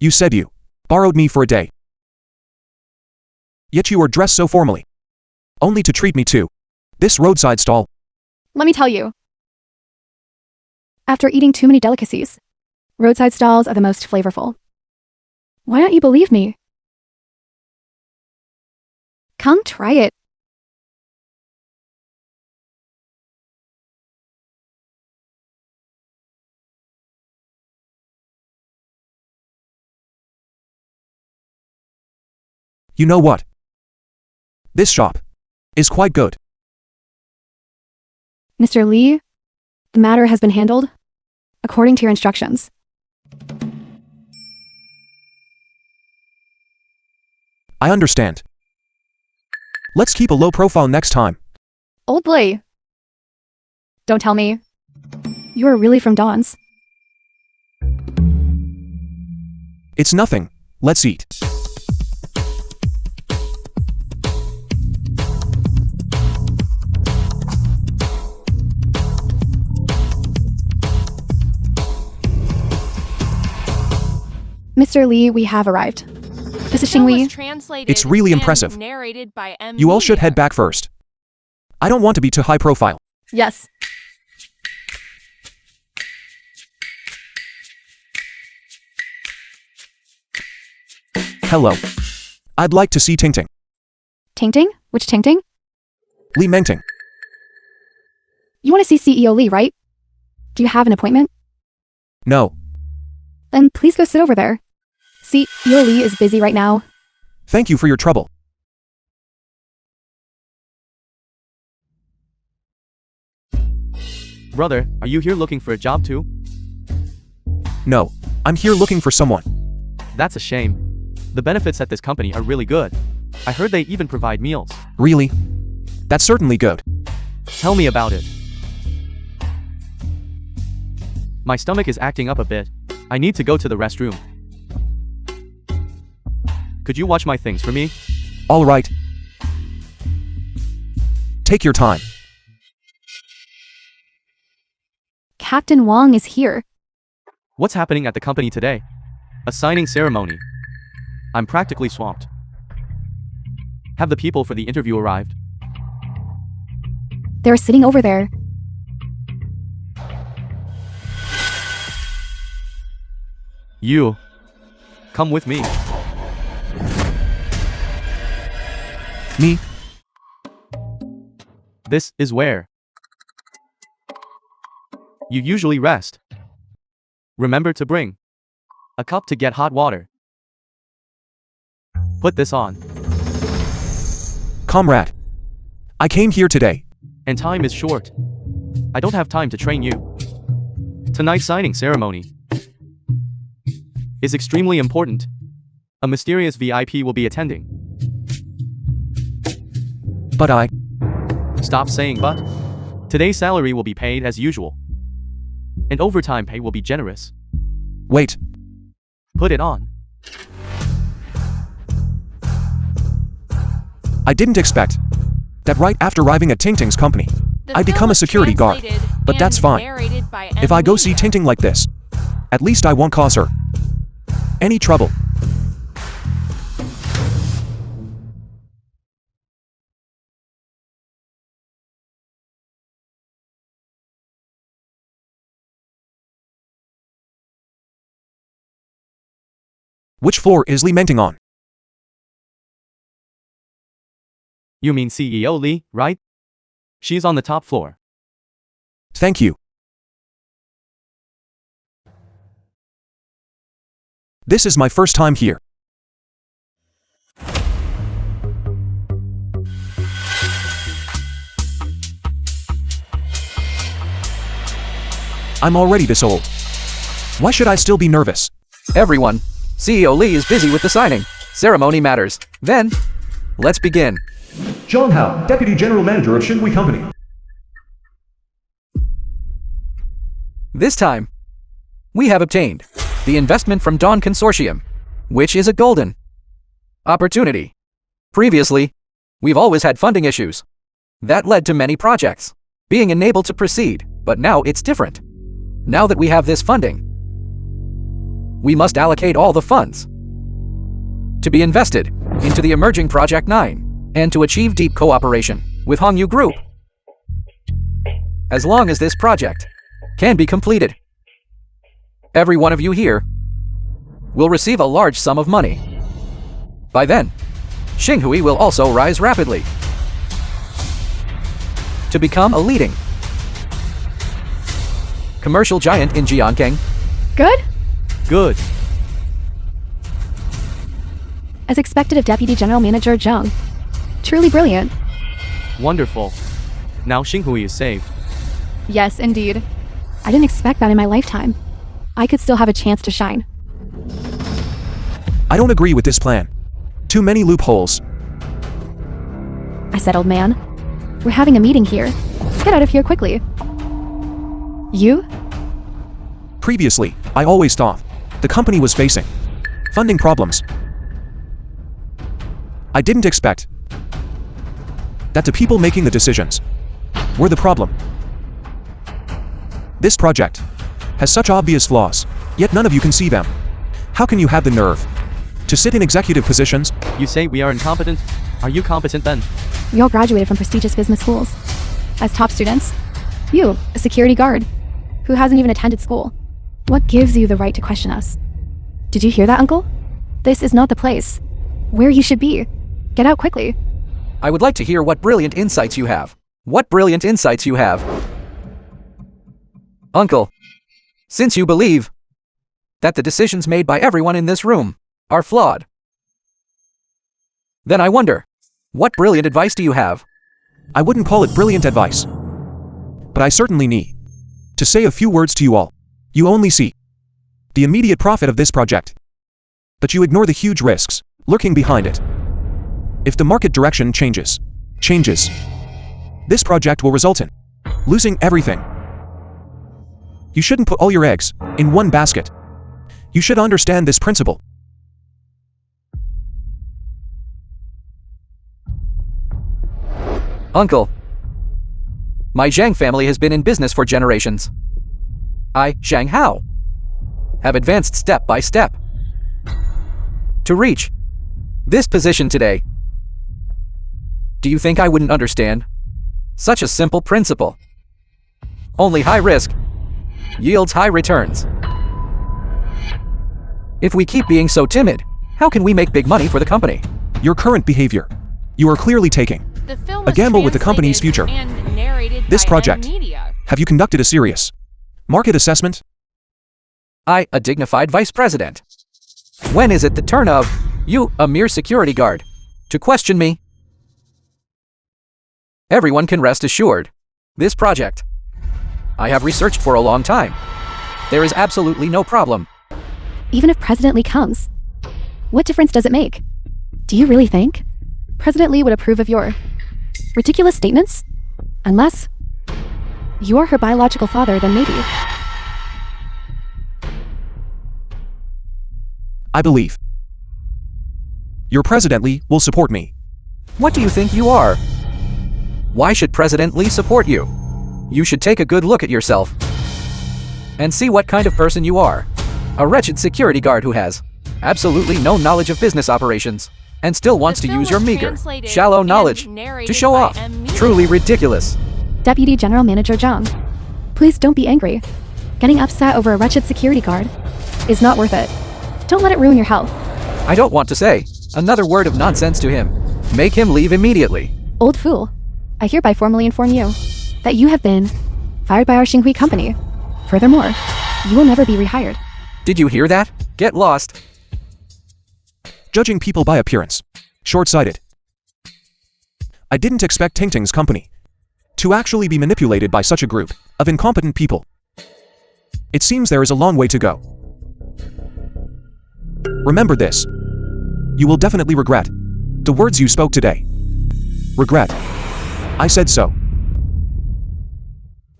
You said you borrowed me for a day. Yet you are dressed so formally. Only to treat me to this roadside stall. Let me tell you. After eating too many delicacies, roadside stalls are the most flavorful. Why don't you believe me? Come try it. You know what? This shop is quite good. Mr. Lee, the matter has been handled according to your instructions. I understand. Let's keep a low profile next time. Old boy. Don't tell me. You are really from Dawn's. It's nothing. Let's eat. Mr. Lee, we have arrived. This is Xingwei. It's really impressive. You all should head back first. I don't want to be too high profile. Yes. Hello. I'd like to see Tingting. Tingting? Which Tingting? Lee Mengting. You want to see CEO Lee, right? Do you have an appointment? No. Then please go sit over there. CEO Lee is busy right now. Thank you for your trouble. Brother, are you here looking for a job too? No. I'm here looking for someone. That's a shame. The benefits at this company are really good. I heard they even provide meals. Really? That's certainly good. Tell me about it. My stomach is acting up a bit. I need to go to the restroom. Could you watch my things for me? All right. Take your time. Captain Wang is here. What's happening at the company today? A signing ceremony. I'm practically swamped. Have the people for the interview arrived? They're sitting over there. You. Come with me. Me? This is where you usually rest. Remember to bring a cup to get hot water. Put this on. Comrade. I came here today. And time is short. I don't have time to train you. Tonight's signing ceremony is extremely important. A mysterious VIP will be attending. But I... Stop saying but. Today's salary will be paid as usual. And overtime pay will be generous. Wait. Put it on. I didn't expect that right after arriving at Tingting's company, I'd become a security guard. But that's fine. If I go see Tingting like this, at least I won't cause her any trouble. Which floor is Lee Mengting on? You mean CEO Lee, right? She's on the top floor. Thank you. This is my first time here. I'm already this old. Why should I still be nervous? Everyone, CEO Lee is busy with the signing. Ceremony matters. Then, let's begin. John Howe, Deputy General Manager of Xinhui Company. This time, we have obtained the investment from Dawn Consortium, which is a golden opportunity. Previously, we've always had funding issues. That led to many projects being unable to proceed, but now it's different. Now that we have this funding, we must allocate all the funds to be invested into the emerging Project 9 and to achieve deep cooperation with Hongyu Group. As long as this project can be completed, every one of you here will receive a large sum of money. By then, Xinghui will also rise rapidly to become a leading commercial giant in Jianggang. Good? Good. As expected of Deputy General Manager Zheng. Truly brilliant. Wonderful. Now Xinghui is saved. Yes, indeed. I didn't expect that in my lifetime. I could still have a chance to shine. I don't agree with this plan. Too many loopholes. I said, old man. We're having a meeting here. Get out of here quickly. You? Previously, I always thought the company was facing funding problems. I didn't expect that the people making the decisions were the problem. This project has such obvious flaws, yet none of you can see them. How can you have the nerve to sit in executive positions? You say we are incompetent? Are you competent then? We all graduated from prestigious business schools. As top students. You, a security guard, who hasn't even attended school. What gives you the right to question us? Did you hear that, Uncle? This is not the place where you should be. Get out quickly. I would like to hear what brilliant insights you have. What brilliant insights you have. Uncle, since you believe that the decisions made by everyone in this room are flawed, then I wonder, what brilliant advice do you have? I wouldn't call it brilliant advice, but I certainly need to say a few words to you all. You only see the immediate profit of this project, but you ignore the huge risks lurking behind it. If the market direction changes, this project will result in losing everything. You shouldn't put all your eggs in one basket. You should understand this principle. Uncle, my Zhang family has been in business for generations. I, Zhang Hao, have advanced step by step to reach this position today. Do you think I wouldn't understand such a simple principle? Only high risk yields high returns. If we keep being so timid, how can we make big money for the company? Your current behavior, you are clearly taking a gamble with the company's future. This project, have you conducted a serious market assessment? I, a dignified vice president. When is it the turn of you, a mere security guard, to question me? Everyone can rest assured. This project, I have researched for a long time. There is absolutely no problem. Even if President Lee comes, what difference does it make? Do you really think President Lee would approve of your ridiculous statements? Unless you're her biological father, then maybe. I believe your President Lee will support me. What do you think you are? Why should President Lee support you? You should take a good look at yourself and see what kind of person you are. A wretched security guard who has absolutely no knowledge of business operations and still wants to use your meager, shallow knowledge to show off. Truly ridiculous. Deputy General Manager Zhang, please don't be angry. Getting upset over a wretched security guard is not worth it. Don't let it ruin your health. I don't want to say another word of nonsense to him. Make him leave immediately. Old fool, I hereby formally inform you that you have been fired by our Xinghui company. Furthermore, you will never be rehired. Did you hear that? Get lost. Judging people by appearance. Short-sighted. I didn't expect Tingting's company to actually be manipulated by such a group of incompetent people. It seems there is a long way to go. Remember this. You will definitely regret the words you spoke today. Regret. I said so.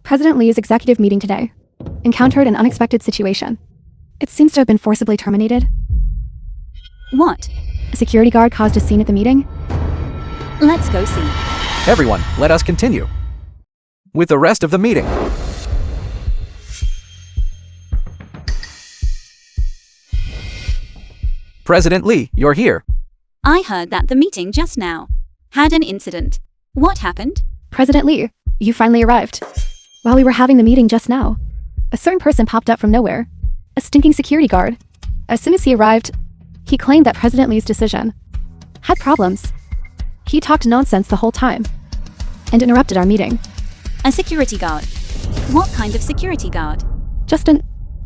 President Lee's executive meeting today encountered an unexpected situation. It seems to have been forcibly terminated. What? A security guard caused a scene at the meeting. Let's go see. Everyone, let us continue with the rest of the meeting. President Lee, you're here. I heard that the meeting just now had an incident. What happened? President Lee, you finally arrived. While we were having the meeting just now, a certain person popped up from nowhere. A stinking security guard. As soon as he arrived, he claimed that President Lee's decision had problems. He talked nonsense the whole time and interrupted our meeting. A security guard. What kind of security guard? Just an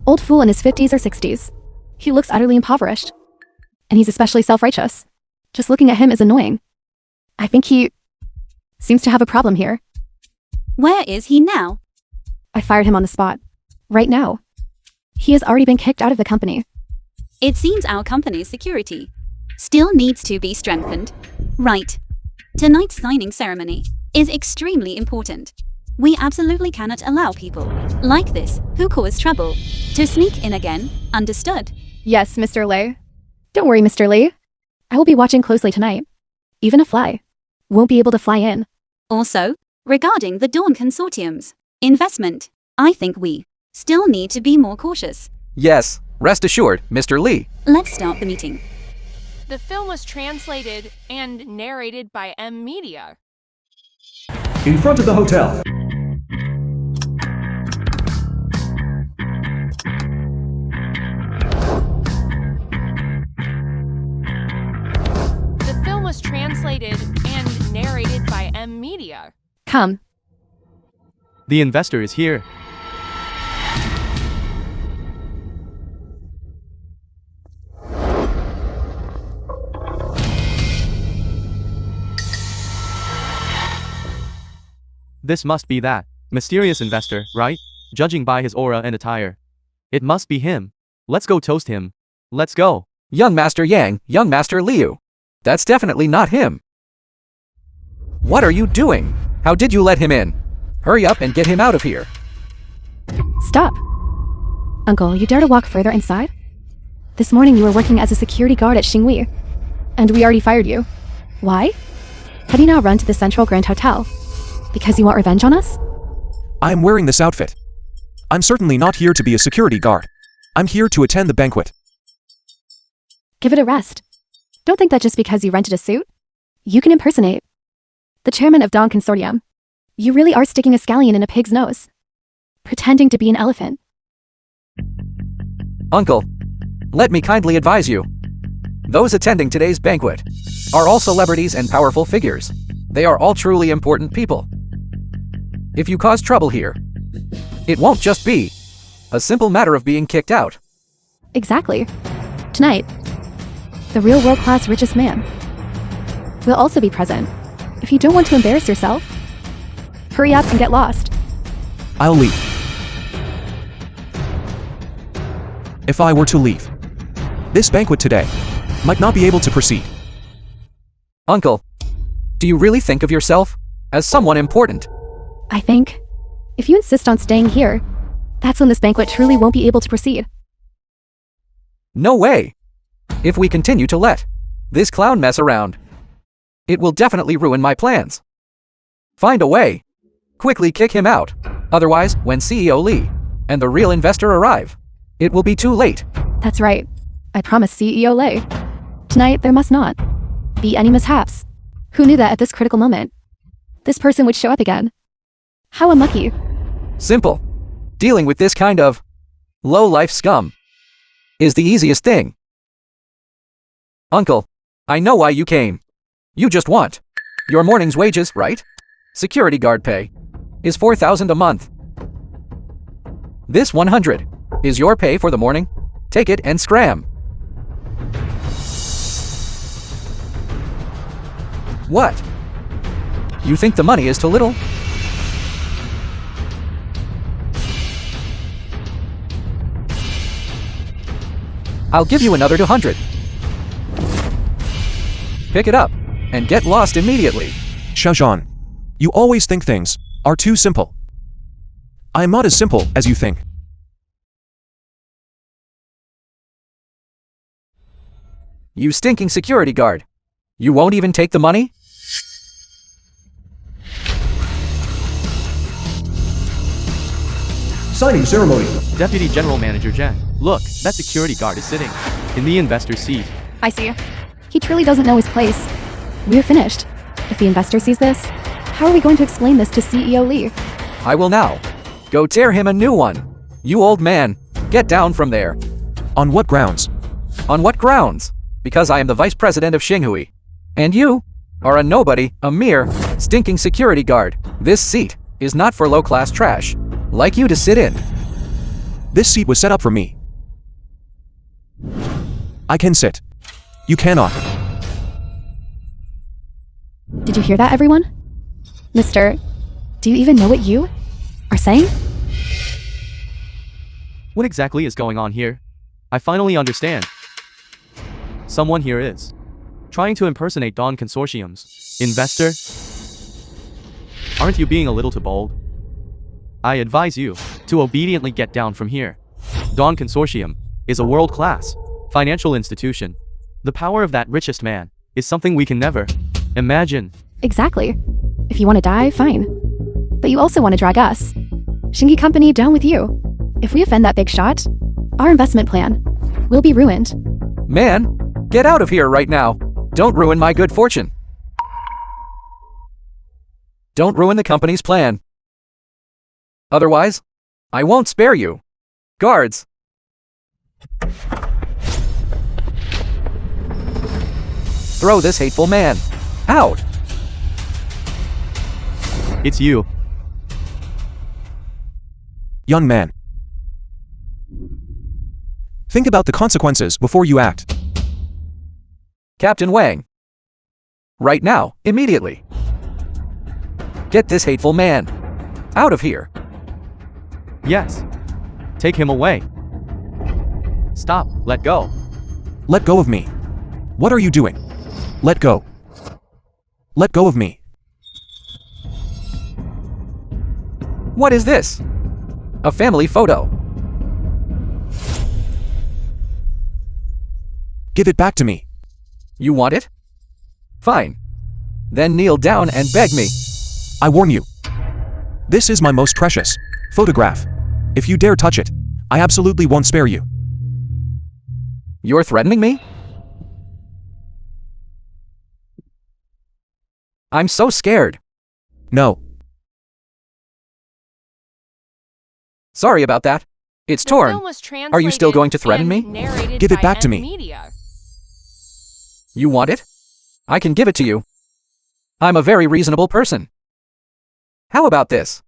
old fool in his 50s or 60s. He looks utterly impoverished. And he's especially self-righteous. Just looking at him is annoying. I think he seems to have a problem here. Where is he now? I fired him on the spot. Right now. He has already been kicked out of the company. It seems our company's security still needs to be strengthened. Right. Tonight's signing ceremony is extremely important. We absolutely cannot allow people like this, who cause trouble, to sneak in again. Understood? Yes, Mr. Lei. Don't worry, Mr. Lee. I will be watching closely tonight. Even a fly won't be able to fly in. Also, regarding the Dawn Consortium's investment, I think we still need to be more cautious. Yes, rest assured, Mr. Lee. Let's start the meeting. The film was translated and narrated by M Media. In front of the hotel. The film was translated and narrated by M Media. Come. The investor is here. This must be that mysterious investor, right? Judging by his aura and attire. It must be him. Let's go toast him. Let's go. Young Master Yang, Young Master Liu. That's definitely not him. What are you doing? How did you let him in? Hurry up and get him out of here. Stop. Uncle, you dare to walk further inside? This morning you were working as a security guard at Xingwei, and we already fired you. Why? Have you now run to the Central Grand Hotel? Because you want revenge on us? I am wearing this outfit. I'm certainly not here to be a security guard. I'm here to attend the banquet. Give it a rest. Don't think that just because you rented a suit, you can impersonate the chairman of Dawn Consortium. You really are sticking a scallion in a pig's nose, pretending to be an elephant. Uncle, let me kindly advise you. Those attending today's banquet are all celebrities and powerful figures. They are all truly important people. If you cause trouble here, it won't just be a simple matter of being kicked out. Exactly. Tonight, the real world-class richest man will also be present. If you don't want to embarrass yourself, hurry up and get lost. I'll leave. If I were to leave, this banquet today might not be able to proceed. Uncle, do you really think of yourself as someone important? I think, if you insist on staying here, that's when this banquet truly won't be able to proceed. No way. If we continue to let this clown mess around, it will definitely ruin my plans. Find a way. Quickly kick him out. Otherwise, when CEO Lee and the real investor arrive, it will be too late. That's right. I promise CEO Lei. Tonight, there must not be any mishaps. Who knew that at this critical moment, this person would show up again? How unlucky. Simple. Dealing with this kind of low-life scum is the easiest thing. Uncle, I know why you came. You just want your morning's wages, right? Security guard pay is 4,000 a month. This 100 is your pay for the morning. Take it and scram. What? You think the money is too little? I'll give you another 200. Pick it up and get lost immediately. Shaojan, you always think things are too simple. I am not as simple as you think. You stinking security guard. You won't even take the money? Signing ceremony. Deputy General Manager Jen. Look, that security guard is sitting in the investor's seat. I see. He truly doesn't know his place. We're finished. If the investor sees this, how are we going to explain this to CEO Lee? I will now go tear him a new one. You old man, get down from there. On what grounds? On what grounds? Because I am the vice president of Xinghui. And you are a nobody, a mere stinking security guard. This seat is not for low-class trash like you to sit in. This seat was set up for me. I can sit. You cannot. Did you hear that, everyone? Mister, do you even know what you are saying? What exactly is going on here? I finally understand. Someone here is trying to impersonate Dawn Consortium's investor. Aren't you being a little too bold? I advise you to obediently get down from here. Dawn Consortium is a world-class financial institution. The power of that richest man is something we can never imagine. Exactly. If you want to die, fine. But you also want to drag us, Shingi Company, down with you. If we offend that big shot, our investment plan will be ruined. Man, get out of here right now. Don't ruin my good fortune. Don't ruin the company's plan. Otherwise, I won't spare you. Guards! Throw this hateful man out! It's you. Young man. Think about the consequences before you act. Captain Wang. Right now, immediately. Get this hateful man out of here. Yes. Take him away. Stop. Let go. Let go of me. What are you doing? Let go. Let go of me. What is this? A family photo. Give it back to me. You want it? Fine. Then kneel down and beg me. I warn you. This is my most precious photograph. If you dare touch it, I absolutely won't spare you. You're threatening me? I'm so scared. No. Sorry about that. It's The film torn. was Are you still going to threaten translated me? and narrated Give it by back to M me. Media. You want it? I can give it to you. I'm a very reasonable person. How about this?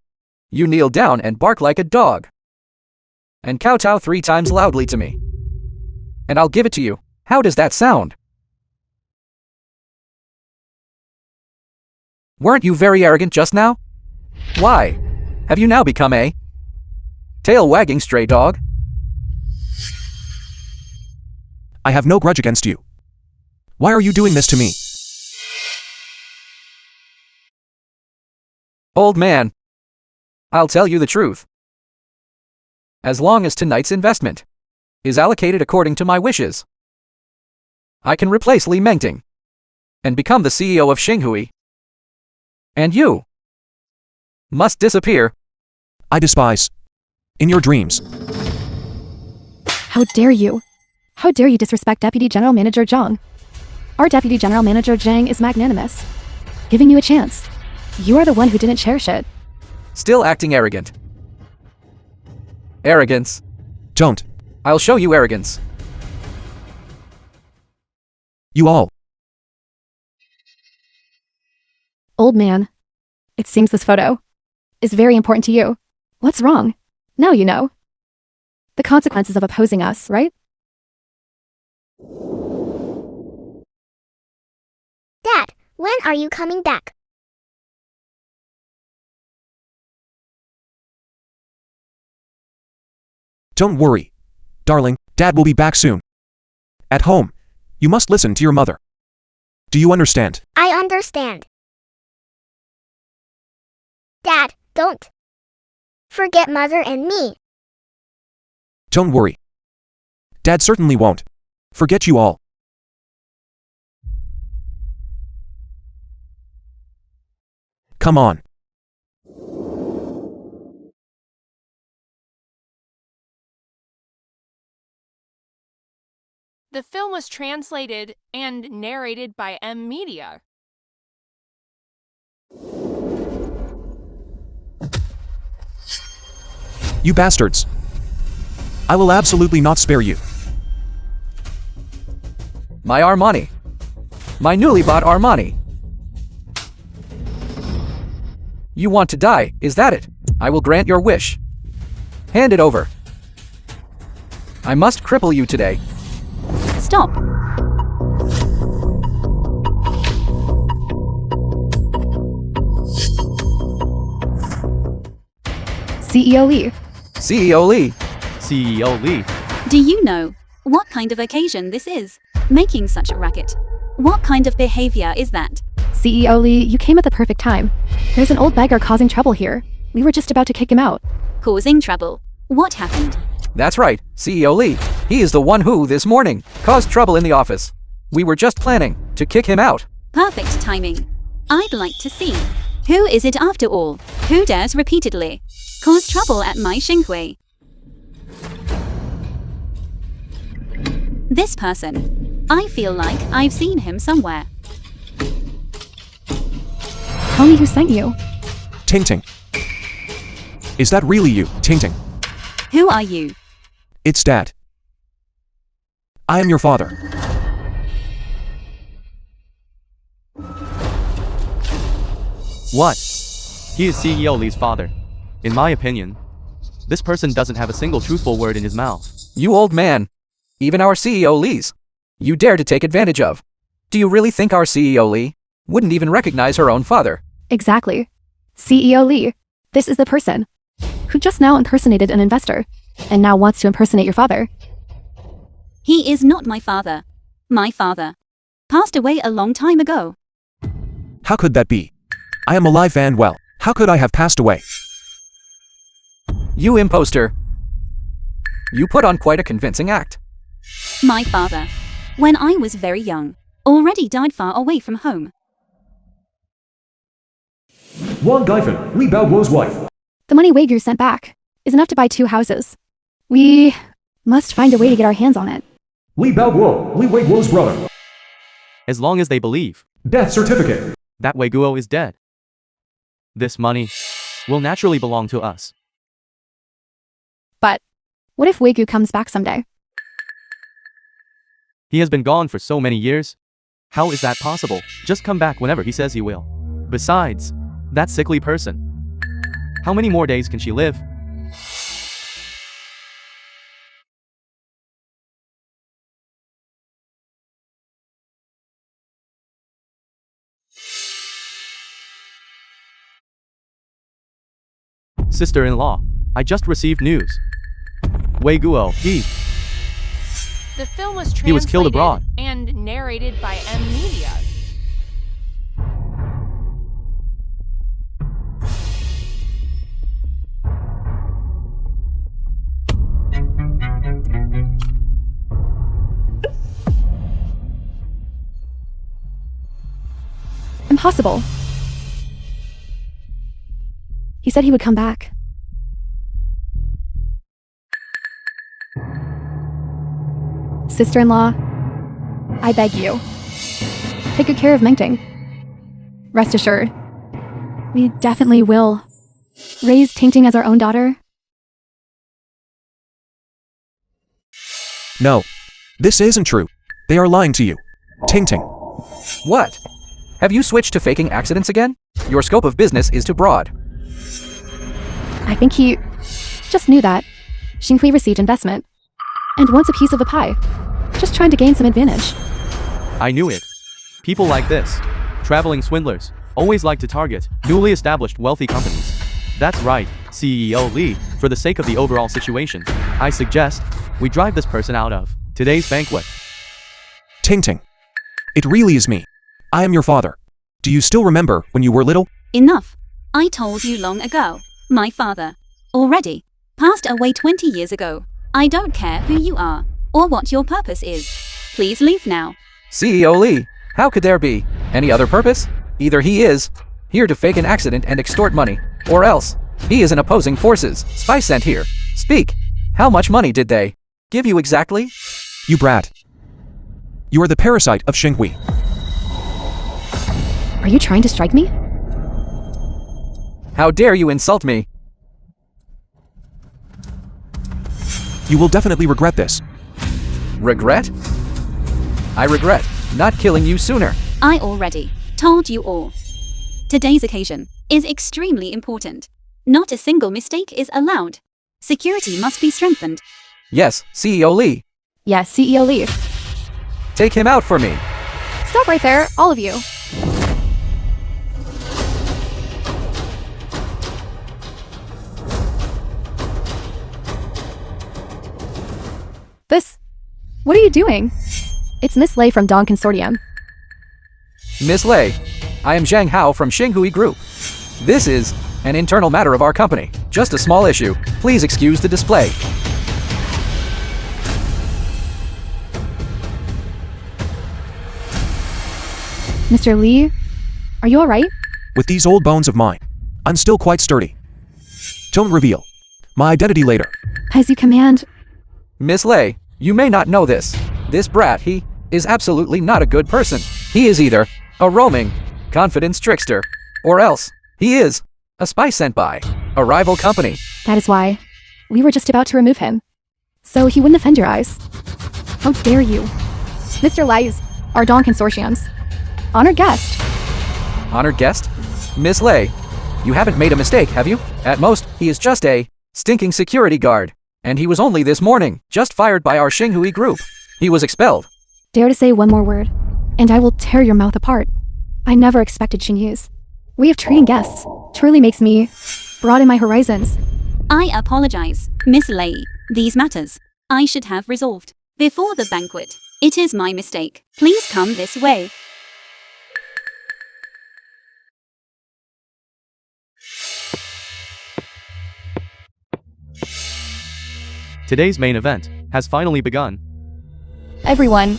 You kneel down and bark like a dog. And kowtow 3 times loudly to me. And I'll give it to you. How does that sound? Weren't you very arrogant just now? Why? Have you now become a tail-wagging stray dog? I have no grudge against you. Why are you doing this to me? Old man, I'll tell you the truth. As long as tonight's investment is allocated according to my wishes, I can replace Li Mengting and become the CEO of Xinghui. And you must disappear. I despise. In your dreams. How dare you? How dare you disrespect Deputy General Manager Zhang? Our Deputy General Manager Zhang is magnanimous, giving you a chance. You are the one who didn't cherish it. Still acting arrogant. Arrogance. Don't. I'll show you arrogance. You all. Old man, it seems this photo is very important to you. What's wrong? Now you know. The consequences of opposing us, right? Dad, when are you coming back? Don't worry. Darling, Dad will be back soon. At home, you must listen to your mother. Do you understand? I understand. Dad, don't forget Mother and me. Don't worry. Dad certainly won't forget you all. Come on. The film was translated and narrated by M Media. You bastards. I will absolutely not spare you. My Armani. My newly bought Armani. You want to die, is that it? I will grant your wish. Hand it over. I must cripple you today. Stop. CEO Lee. CEO Lee. CEO Lee. Do you know what kind of occasion this is? Making such a racket. What kind of behavior is that? CEO Lee, you came at the perfect time. There's an old beggar causing trouble here. We were just about to kick him out. Causing trouble. What happened? That's right, CEO Lee. He is the one who, this morning, caused trouble in the office. We were just planning to kick him out. Perfect timing. I'd like to see. Who is it after all? Who dares repeatedly cause trouble at my Xinghui? This person. I feel like I've seen him somewhere. Tell me who sent you. Ting Ting. Is that really you, Ting Ting? Who are you? It's Dad. I am your father. What? He is CEO Lee's father. In my opinion, this person doesn't have a single truthful word in his mouth. You old man. Even our CEO Lee's. You dare to take advantage of. Do you really think our CEO Lee wouldn't even recognize her own father? Exactly. CEO Lee, this is the person who just now impersonated an investor and now wants to impersonate your father. He is not my father. My father passed away a long time ago. How could that be? I am alive and well. How could I have passed away? You imposter. You put on quite a convincing act. My father, when I was very young, already died far away from home. Wang Gaifan, Li Baoguo's wife. The money Weigu sent back is enough to buy 2 houses. We must find a way to get our hands on it. Li Baoguo, Li Weiguo's brother. As long as they believe Death certificate. that Wei Guo is dead, this money will naturally belong to us. But what if Weigu comes back someday? He has been gone for so many years. How is that possible? Just come back whenever he says he will. Besides, that sickly person. How many more days can she live? Sister-in-law, I just received news. Wei Guo, The film was He was killed translated abroad. and narrated by M Media. Impossible. He said he would come back. Sister-in-law, I beg you, take good care of Mengting. Rest assured, we definitely will raise Tingting as our own daughter. No. This isn't true. They are lying to you. Ting Ting. What? Have you switched to faking accidents again? Your scope of business is too broad. I think he just knew that Xinghui received investment and wants a piece of the pie, just trying to gain some advantage. I knew it. People like this, traveling swindlers, always like to target newly established wealthy companies. That's right, CEO Lee. For the sake of the overall situation, I suggest we drive this person out of today's banquet. Ting Ting. It really is me. I am your father. Do you still remember when you were little? Enough. I told you long ago. My father already passed away 20 years ago. I don't care who you are or what your purpose is. Please leave now. CEO Lee, how could there be any other purpose? Either he is here to fake an accident and extort money, or else he is in opposing forces. Spy sent here. Speak. How much money did they give you exactly? You brat. You are the parasite of Xinghui. Are you trying to strike me? How dare you insult me? You will definitely regret this. Regret? I regret not killing you sooner. I already told you all. Today's occasion is extremely important. Not a single mistake is allowed. Security must be strengthened. Yes, CEO Lee. Yes, CEO Lee. Take him out for me. Stop right there, all of you. What are you doing? It's Miss Lei from Dawn Consortium. Miss Lei, I am Zhang Hao from Xinghui Group. This is an internal matter of our company. Just a small issue. Please excuse the display. Mr. Lee, are you alright? With these old bones of mine, I'm still quite sturdy. Don't reveal my identity later. As you command. Miss Lei, you may not know this. This brat, he is absolutely not a good person. He is either a roaming confidence trickster, or else he is a spy sent by a rival company. That is why we were just about to remove him, so he wouldn't offend your eyes. How dare you? Mr. Lies, our Dawn Consortium's honored guest. Honored guest? Miss Lei, you haven't made a mistake, have you? At most, he is just a stinking security guard. And he was only this morning just fired by our Xinghui group. He was expelled. Dare to say one more word, and I will tear your mouth apart. I never expected Xinyu's way of treating guests truly makes me broaden my horizons. I apologize, Miss Lei. These matters I should have resolved before the banquet. It is my mistake. Please come this way. Today's main event has finally begun. Everyone,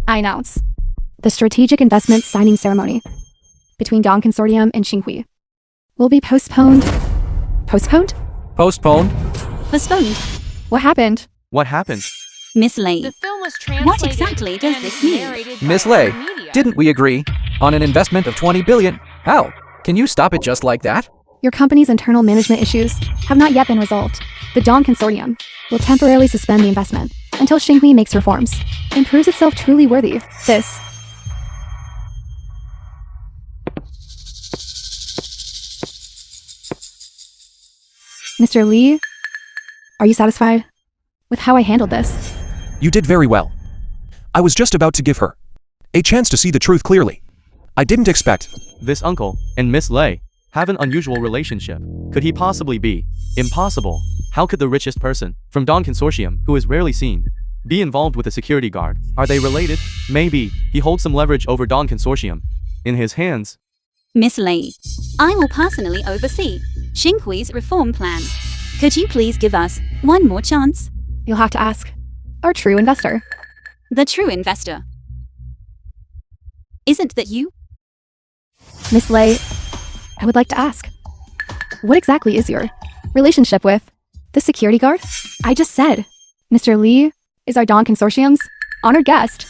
I announce the strategic investment signing ceremony between Dawn Consortium and Xinghui will be postponed. Postponed? Postponed? Postponed. What happened? What happened? Miss Lei. The film was translated. What exactly does and this mean? narrated by Miss Lei, other media. didn't we agree on an investment of 20 billion? How? Can you stop it just like that? Your company's internal management issues have not yet been resolved. The Dawn Consortium will temporarily suspend the investment until Xinghui makes reforms and proves itself truly worthy. This. Mr. Lee, are you satisfied with how I handled this? You did very well. I was just about to give her a chance to see the truth clearly. I didn't expect This uncle and Miss Lei have an unusual relationship. Could he possibly be? Impossible. How could the richest person from Dawn Consortium, who is rarely seen, be involved with a security guard? Are they related? Maybe he holds some leverage over Dawn Consortium in his hands. Miss Lei, I will personally oversee Xinghui's reform plan. Could you please give us one more chance? You'll have to ask our true investor. The true investor. Isn't that you? Miss Lei, I would like to ask, what exactly is your relationship with the security guard? I just said, Mr. Lee is our Dawn Consortium's honored guest.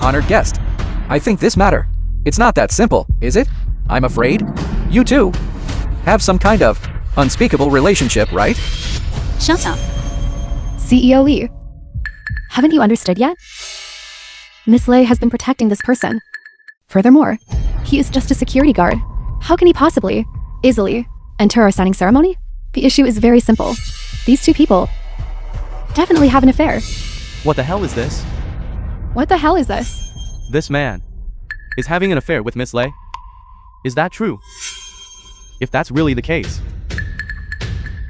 Honored guest. I think this matter. It's not that simple, is it? I'm afraid. You too have some kind of unspeakable relationship, right? Shut up. CEO Lee, haven't you understood yet? Miss Lei has been protecting this person. Furthermore, he is just a security guard. How can he possibly easily enter our signing ceremony? The issue is very simple. These two people definitely have an affair. What the hell is this? What the hell is this? This man is having an affair with Miss Lei? Is that true? If that's really the case,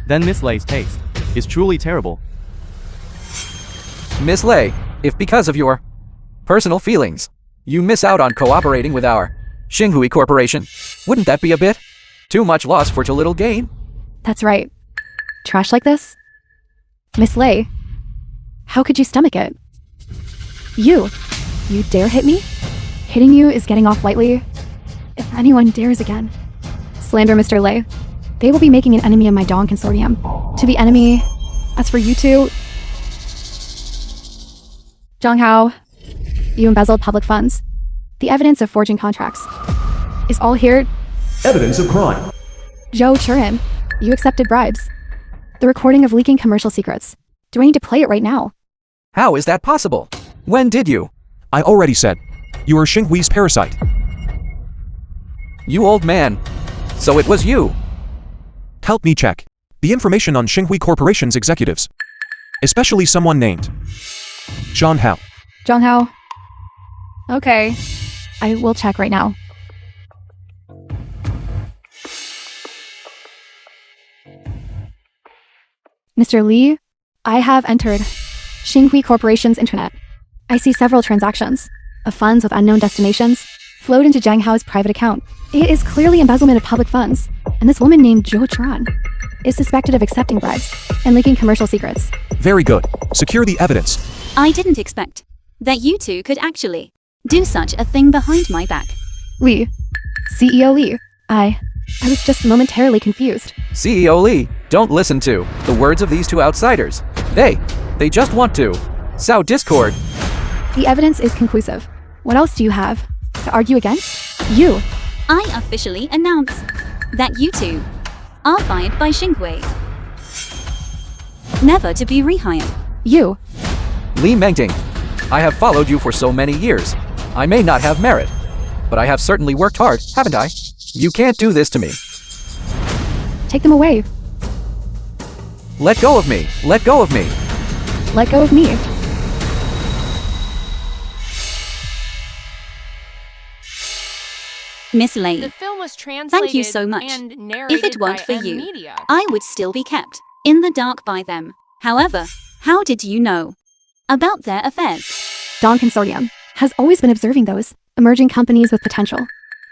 then Miss Lei's taste is truly terrible. Miss Lei, if because of your personal feelings, you miss out on cooperating with our Xinghui Corporation, wouldn't that be a bit too much loss for too little gain? That's right. Trash like this? Miss Lei, how could you stomach it? You dare hit me? Hitting you is getting off lightly. If anyone dares again slander Mr. Lei, they will be making an enemy of my Dawn Consortium. To be enemy, as for you two, Zhang Hao, you embezzled public funds. The evidence of forging contracts is all here. Evidence of crime. Zhou Churin, you accepted bribes. The recording of leaking commercial secrets. Do I need to play it right now? How is that possible? When did you? I already said. You are Xinghui's parasite. You old man. So it was you. Help me check the information on Xinghui Corporation's executives. Especially someone named Zhang Hao. Zhang Hao. Okay. I will check right now. Mr. Li, I have entered Xinghui Corporation's internet. I see several transactions of funds with unknown destinations flowed into Zhang Hao's private account. It is clearly embezzlement of public funds, and this woman named Zhou Churan is suspected of accepting bribes and leaking commercial secrets. Very good. Secure the evidence. I didn't expect that you two could actually do such a thing behind my back. Li, CEO Li, I was just momentarily confused. CEO Li, don't listen to the words of these two outsiders. They just want to sow discord. The evidence is conclusive. What else do you have to argue against? You. I officially announce that you two are fired by Xinghui. Never to be rehired. You. Li Mengting, I have followed you for so many years. I may not have merit, but I have certainly worked hard, haven't I? You can't do this to me. Take them away. Let go of me. Let go of me. Let go of me. Miss Lei, The film was translated thank you so much. and narrated If it weren't by for M you, Media. I would still be kept in the dark by them. However, how did you know about their affairs? Dawn Consortium has always been observing those emerging companies with potential.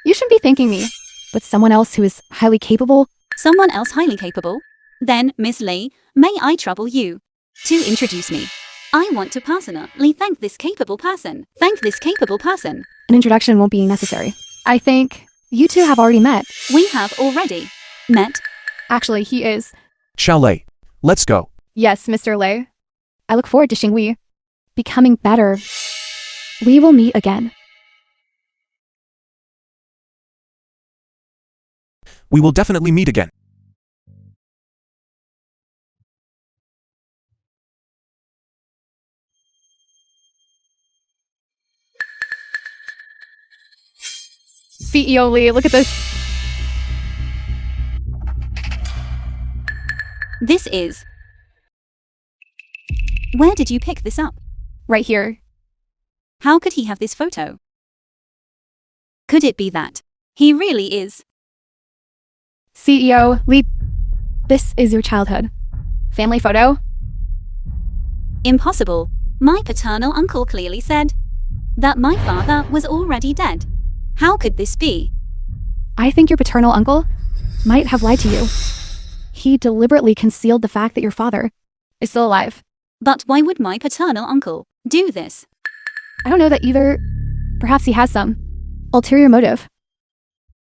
You shouldn't be thanking me, but someone else who is highly capable. Someone else highly capable? Then, Miss Lei, may I trouble you to introduce me? I want to personally thank this capable person. Thank this capable person. An introduction won't be necessary. I think you two have already met. We have already met. Actually, he is. Xiao Lei. Let's go. Yes, Mr. Lei. I look forward to Xinghui becoming better. We will meet again. We will definitely meet again. CEO Li, look at this. This is... Where did you pick this up? Right here. How could he have this photo? Could it be that he really is? CEO Li, this is your childhood family photo. Impossible. My paternal uncle clearly said that my father was already dead. How could this be? I think your paternal uncle might have lied to you. He deliberately concealed the fact that your father is still alive. But why would my paternal uncle do this? I don't know that either. Perhaps he has some ulterior motive.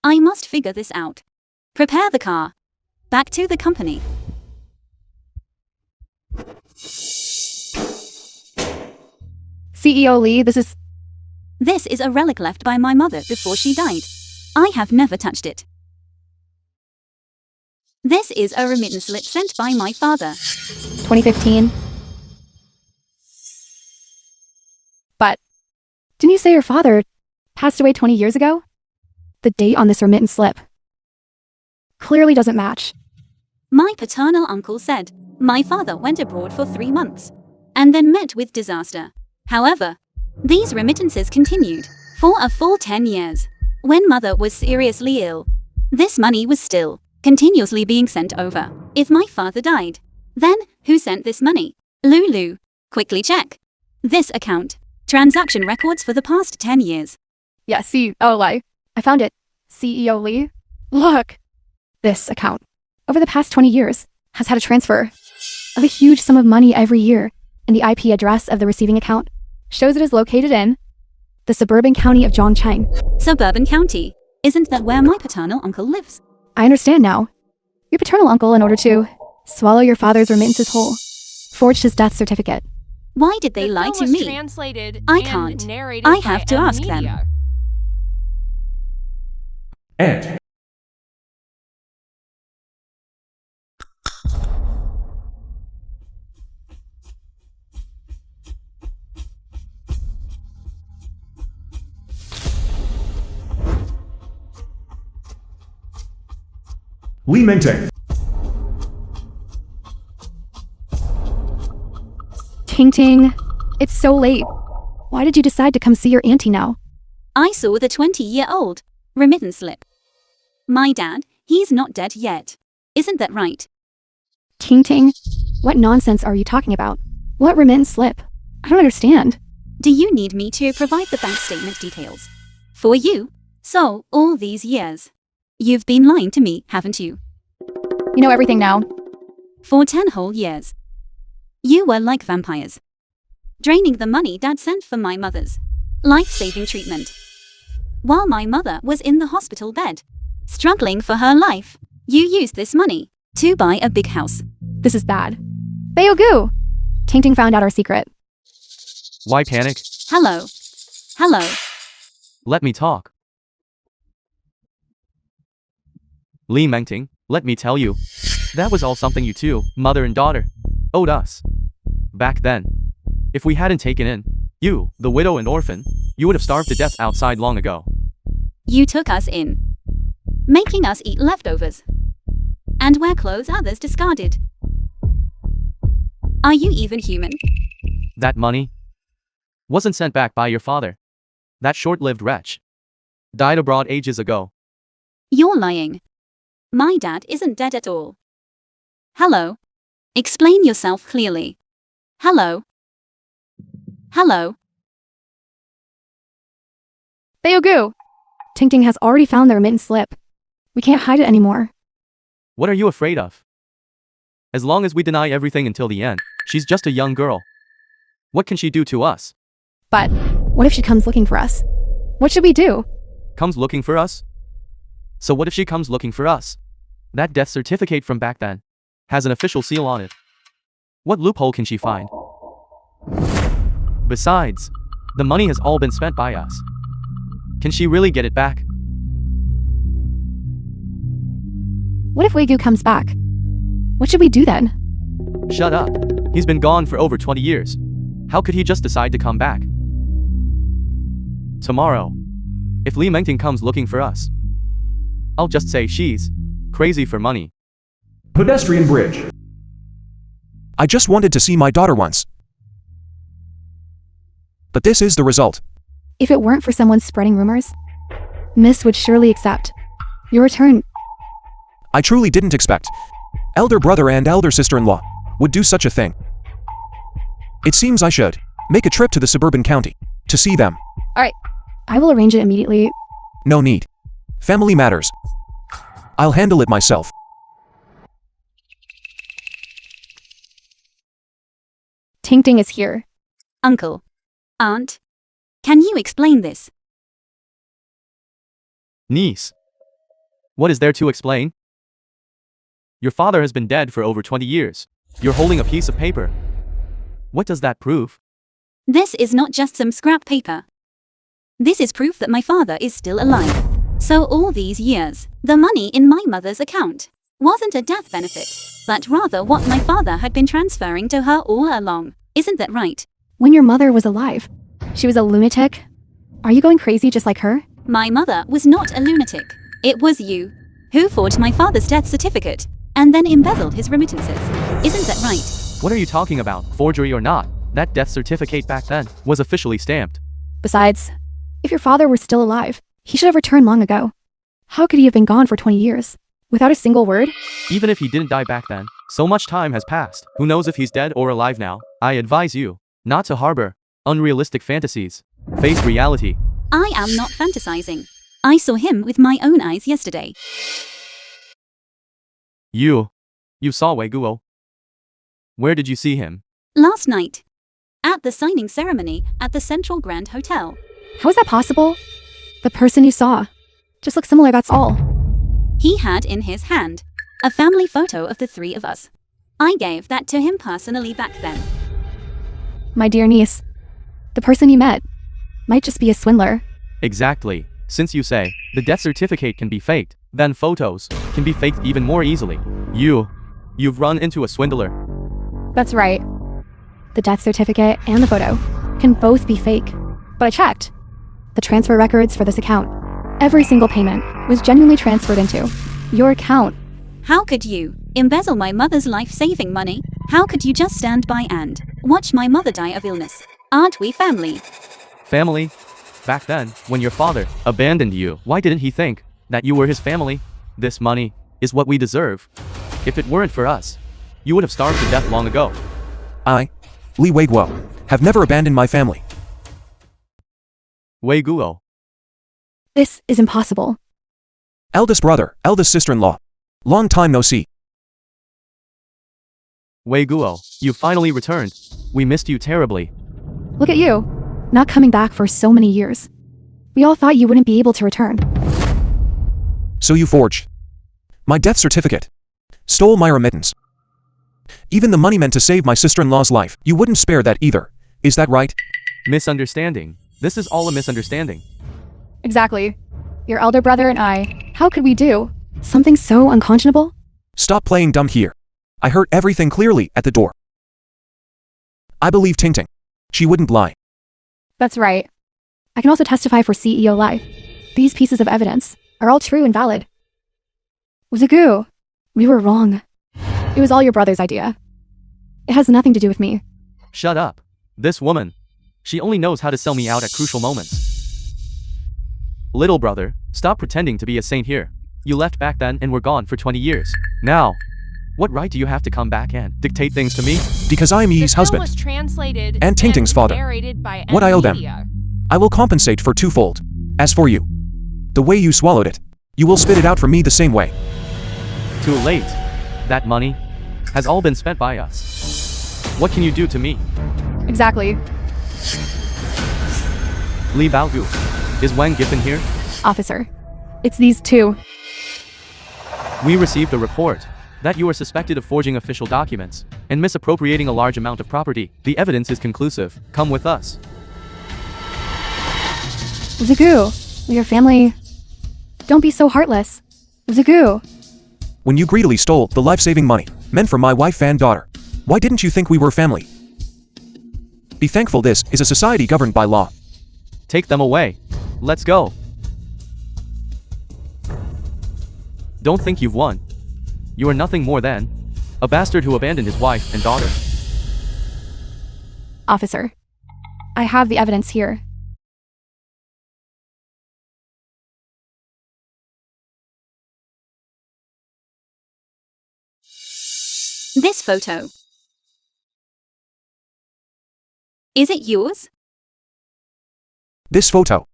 I must figure this out. Prepare the car. Back to the company. CEO Li, this is... This is a relic left by my mother before she died. I have never touched it. This is a remittance slip sent by my father. 2015. But didn't you say your father passed away 20 years ago? The date on this remittance slip clearly doesn't match. My paternal uncle said my father went abroad for 3 months and then met with disaster. However, these remittances continued for a full 10 years. When mother was seriously ill, this money was still continuously being sent over. If my father died, then who sent this money? Lulu, quickly check this account. Transaction records for the past 10 years. Yeah, Li. I found it. CEO Li. Look. This account, over the past 20 years, has had a transfer of a huge sum of money every year, and the IP address of the receiving account shows it is located in the suburban county of Zhongcheng. Suburban county? Isn't that where my paternal uncle lives? I understand now. Your paternal uncle, in order to swallow your father's remittances whole, forged his death certificate Why did they The lie film to was me? translated I and can't. narrated I by have to M ask them. Media. End. Lee Mingting. Ting Ting, it's so late. Why did you decide to come see your auntie now? I saw the 20-year-old remittance slip. My dad, he's not dead yet. Isn't that right? Ting Ting, what nonsense are you talking about? What remittance slip? I don't understand. Do you need me to provide the bank statement details? For you? So, all these years. You've been lying to me, haven't you? You know everything now. For 10 whole years. You were like vampires. Draining the money Dad sent for my mother's life-saving treatment. While my mother was in the hospital bed, struggling for her life, you used this money to buy a big house. This is bad. Beogu! Ting Ting found out our secret. Why panic? Hello. Hello. Let me talk. Lee Mengting, let me tell you. That was all something you two, mother and daughter, owed us. Back then. If we hadn't taken in you, the widow and orphan, you would have starved to death outside long ago. You took us in, making us eat leftovers and wear clothes others discarded. Are you even human? That money wasn't sent back by your father. That short-lived wretch died abroad ages ago. You're lying. My dad isn't dead at all. Hello. Explain yourself clearly. Hello. Hello. Beogu! Ting Ting has already found the remittance slip. We can't hide it anymore. What are you afraid of? As long as we deny everything until the end, she's just a young girl. What can she do to us? But what if she comes looking for us? What should we do? Comes looking for us? So what if she comes looking for us? That death certificate from back then has an official seal on it. What loophole can she find? Besides, the money has all been spent by us. Can she really get it back? What if Wagyu comes back? What should we do then? Shut up. He's been gone for over 20 years. How could he just decide to come back? Tomorrow, if Lee Mengting comes looking for us, I'll just say she's crazy for money. Pedestrian bridge. I just wanted to see my daughter once. But this is the result. If it weren't for someone spreading rumors, Miss would surely accept your return. I truly didn't expect elder brother and elder sister-in-law would do such a thing. It seems I should make a trip to the suburban county to see them. Alright, I will arrange it immediately. No need. Family matters. I'll handle it myself. Ting Ting is here. Uncle. Aunt. Can you explain this? Niece. What is there to explain? Your father has been dead for over 20 years. You're holding a piece of paper. What does that prove? This is not just some scrap paper. This is proof that my father is still alive. So all these years, the money in my mother's account wasn't a death benefit, but rather what my father had been transferring to her all along. Isn't that right? When your mother was alive, she was a lunatic? Are you going crazy just like her? My mother was not a lunatic. It was you who forged my father's death certificate and then embezzled his remittances. Isn't that right? What are you talking about, forgery or not? That death certificate back then was officially stamped. Besides, if your father were still alive, he should have returned long ago. How could he have been gone for 20 years? Without a single word? Even if he didn't die back then, so much time has passed. Who knows if he's dead or alive now? I advise you not to harbor unrealistic fantasies. Face reality. I am not fantasizing. I saw him with my own eyes yesterday. You saw Wei Guo. Where did you see him? Last night. At the signing ceremony at the Central Grand Hotel. How is that possible? The person you saw just looks similar, that's all. He had in his hand a family photo of the three of us. I gave that to him personally back then. My dear niece, the person you met might just be a swindler. Exactly. Since you say the death certificate can be faked, then photos can be faked even more easily. You've run into a swindler. That's right. The death certificate and the photo can both be fake. But I checked the transfer records for this account. Every single payment was genuinely transferred into your account. How could you embezzle my mother's life-saving money? How could you just stand by and watch my mother die of illness? Aren't we family? Family? Back then, when your father abandoned you, why didn't he think that you were his family? This money is what we deserve. If it weren't for us, you would have starved to death long ago. I, Li Weiguo, have never abandoned my family. Wei Guo. This is impossible. Eldest brother, eldest sister-in-law. Long time no see. Wei Guo, you finally returned. We missed you terribly. Look at you, not coming back for so many years. We all thought you wouldn't be able to return. So you forged my death certificate. Stole my remittance. Even the money meant to save my sister-in-law's life, you wouldn't spare that either. Is that right? Misunderstanding. This is all a misunderstanding. Exactly. Your elder brother and I, how could we do something so unconscionable? Stop playing dumb here. I heard everything clearly at the door. I believe Ting. She wouldn't lie. That's right. I can also testify for CEO Lai. These pieces of evidence are all true and valid. Wuzugu, we were wrong. It was all your brother's idea. It has nothing to do with me. Shut up. This woman. She only knows how to sell me out at crucial moments. Little brother, stop pretending to be a saint here. You left back then and were gone for 20 years. Now, what right do you have to come back and dictate things to me? Because I am Yi's The film husband was translated and Tingting's father. narrated by What I owe them, Media. I will compensate for twofold. As for you, the way you swallowed it, you will spit it out for me the same way. Too late. That money has all been spent by us. What can you do to me? Exactly. Li Baogu. Is Wang Giffen here? Officer, it's these two. We received a report that you are suspected of forging official documents and misappropriating a large amount of property. The evidence is conclusive. Come with us. Wuzugu, we are family. Don't be so heartless. Wuzugu. When you greedily stole the life-saving money meant for my wife and daughter, why didn't you think we were family? Be thankful this is a society governed by law. Take them away. Let's go. Don't think you've won. You are nothing more than a bastard who abandoned his wife and daughter. Officer, I have the evidence here. This photo. Is it yours? This photo.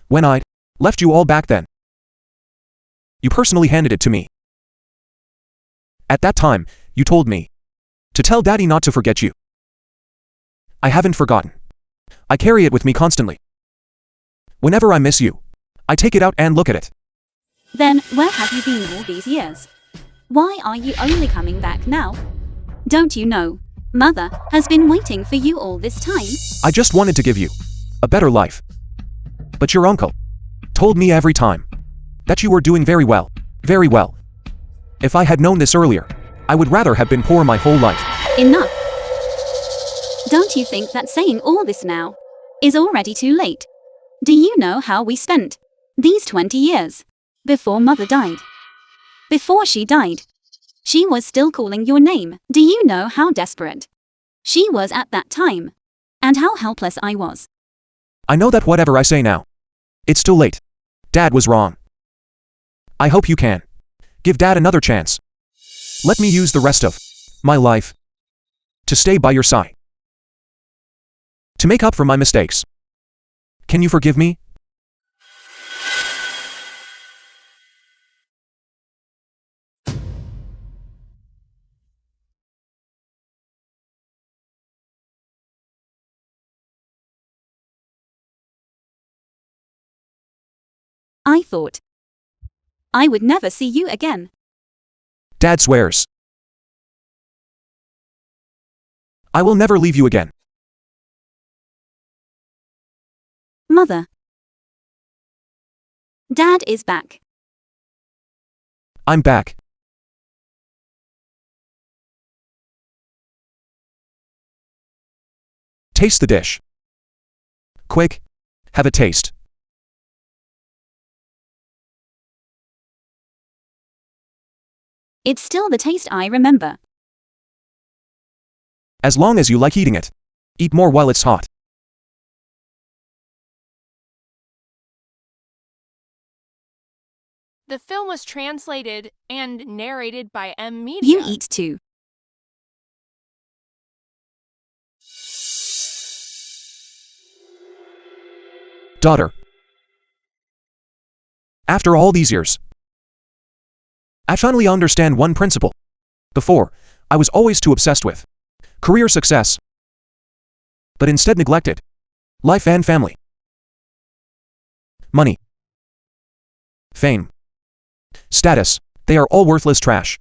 When I'd left you all back then, you personally handed it to me. At that time, you told me to tell Daddy not to forget you. I haven't forgotten. I carry it with me constantly. Whenever I miss you, I take it out and look at it. Then where have you been all these years? Why are you only coming back now? Don't you know, Mother has been waiting for you all this time? I just wanted to give you a better life. But your uncle told me every time that you were doing very well, very well. If I had known this earlier, I would rather have been poor my whole life. Enough. Don't you think that saying all this now is already too late? Do you know how we spent these 20 years before Mother died? Before she died, she was still calling your name. Do you know how desperate she was at that time? And how helpless I was? I know that whatever I say now, it's too late. Dad was wrong. I hope you can give Dad another chance. Let me use the rest of my life to stay by your side, to make up for my mistakes. Can you forgive me? I thought I would never see you again. Dad swears. I will never leave you again. Mother. Dad is back. I'm back. Taste the dish. Quick, have a taste. It's still the taste I remember. As long as you like eating it. Eat more while it's hot. The film was translated and narrated by M. Media. You eat too. Daughter. After all these years, I finally understand one principle. Before, I was always too obsessed with career success, but instead neglected life and family, money, fame, status. They are all worthless trash.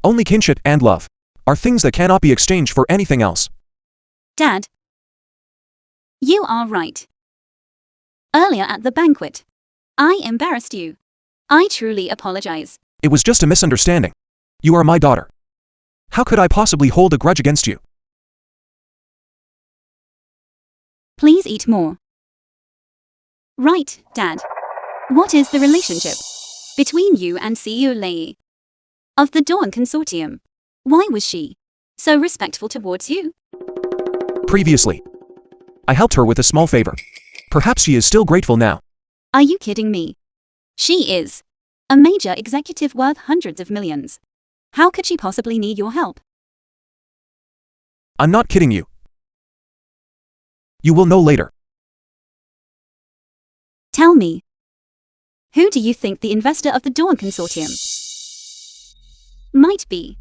Only kinship and love are things that cannot be exchanged for anything else. Dad. You are right. Earlier at the banquet, I embarrassed you. I truly apologize. It was just a misunderstanding. You are my daughter. How could I possibly hold a grudge against you? Please eat more. Right, Dad. What is the relationship between you and CEO Lei of the Dawn Consortium? Why was she so respectful towards you? Previously, I helped her with a small favor. Perhaps she is still grateful now. Are you kidding me? She is a major executive worth hundreds of millions. How could she possibly need your help? I'm not kidding you. You will know later. Tell me. Who do you think the investor of the Dawn Consortium might be?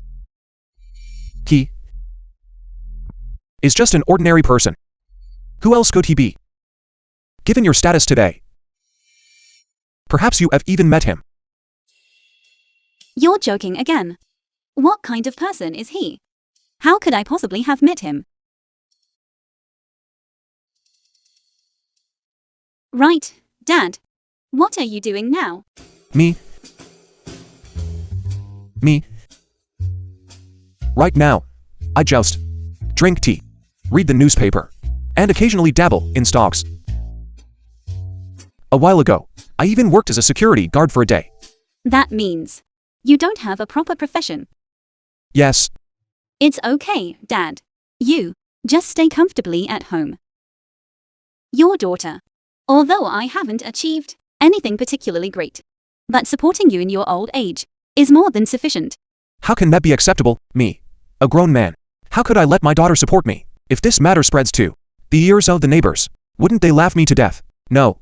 He is just an ordinary person. Who else could he be? Given your status today, perhaps you have even met him. You're joking again. What kind of person is he? How could I possibly have met him? Right, Dad. What are you doing now? Me? Right now, I joust, drink tea, read the newspaper, and occasionally dabble in stocks. A while ago, I even worked as a security guard for a day. That means you don't have a proper profession. Yes, It's okay, Dad. You just stay comfortably at home. Your daughter, although I haven't achieved anything particularly great, but supporting you in your old age is more than sufficient. how can that be acceptable? Me, a grown man. How could I let my daughter support me? If this matter spreads to the ears of the neighbors, wouldn't they laugh me to death? No.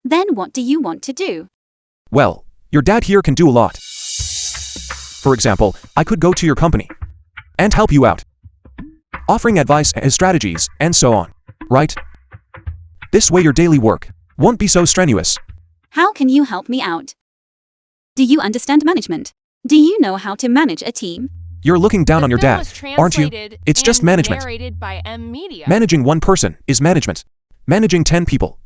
Then what do you want to do? Well, your dad here can do a lot. For example, I could go to your company and help you out, offering advice and strategies and so on, right? This way your daily work won't be so strenuous. How can you help me out? Do you understand management? Do you know how to manage a team? You're looking down on your The film dad, was aren't you? translated It's just and management. narrated by M. Media. Managing one person is management. Managing 10 people.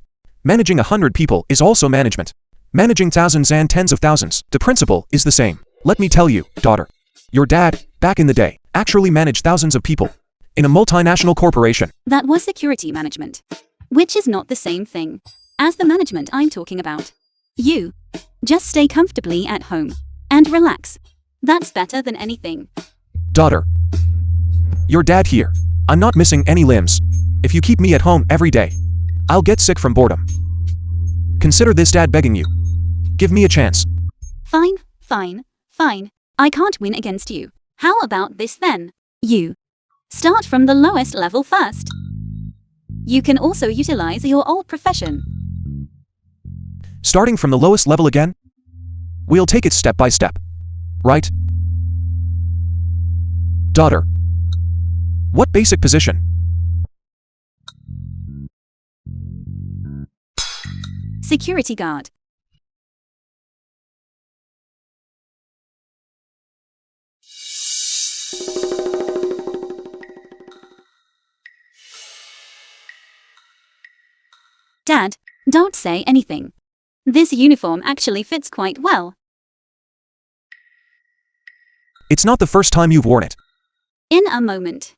Managing 100 people is also management. Managing thousands and tens of thousands, the principle is the same. Let me tell you, daughter. Your dad, back in the day, actually managed thousands of people in a multinational corporation. That was security management, which is not the same thing as the management I'm talking about. You just stay comfortably at home and relax. That's better than anything. Daughter. Your dad here. I'm not missing any limbs. If you keep me at home every day, I'll get sick from boredom. Consider this dad begging you. Give me a chance. Fine, fine, fine. I can't win against you. How about this then? You start from the lowest level first. You can also utilize your old profession. Starting from the lowest level again? We'll take it step by step. Right? Daughter. What basic position? Security guard. Dad, don't say anything. This uniform actually fits quite well. It's not the first time you've worn it. In a moment.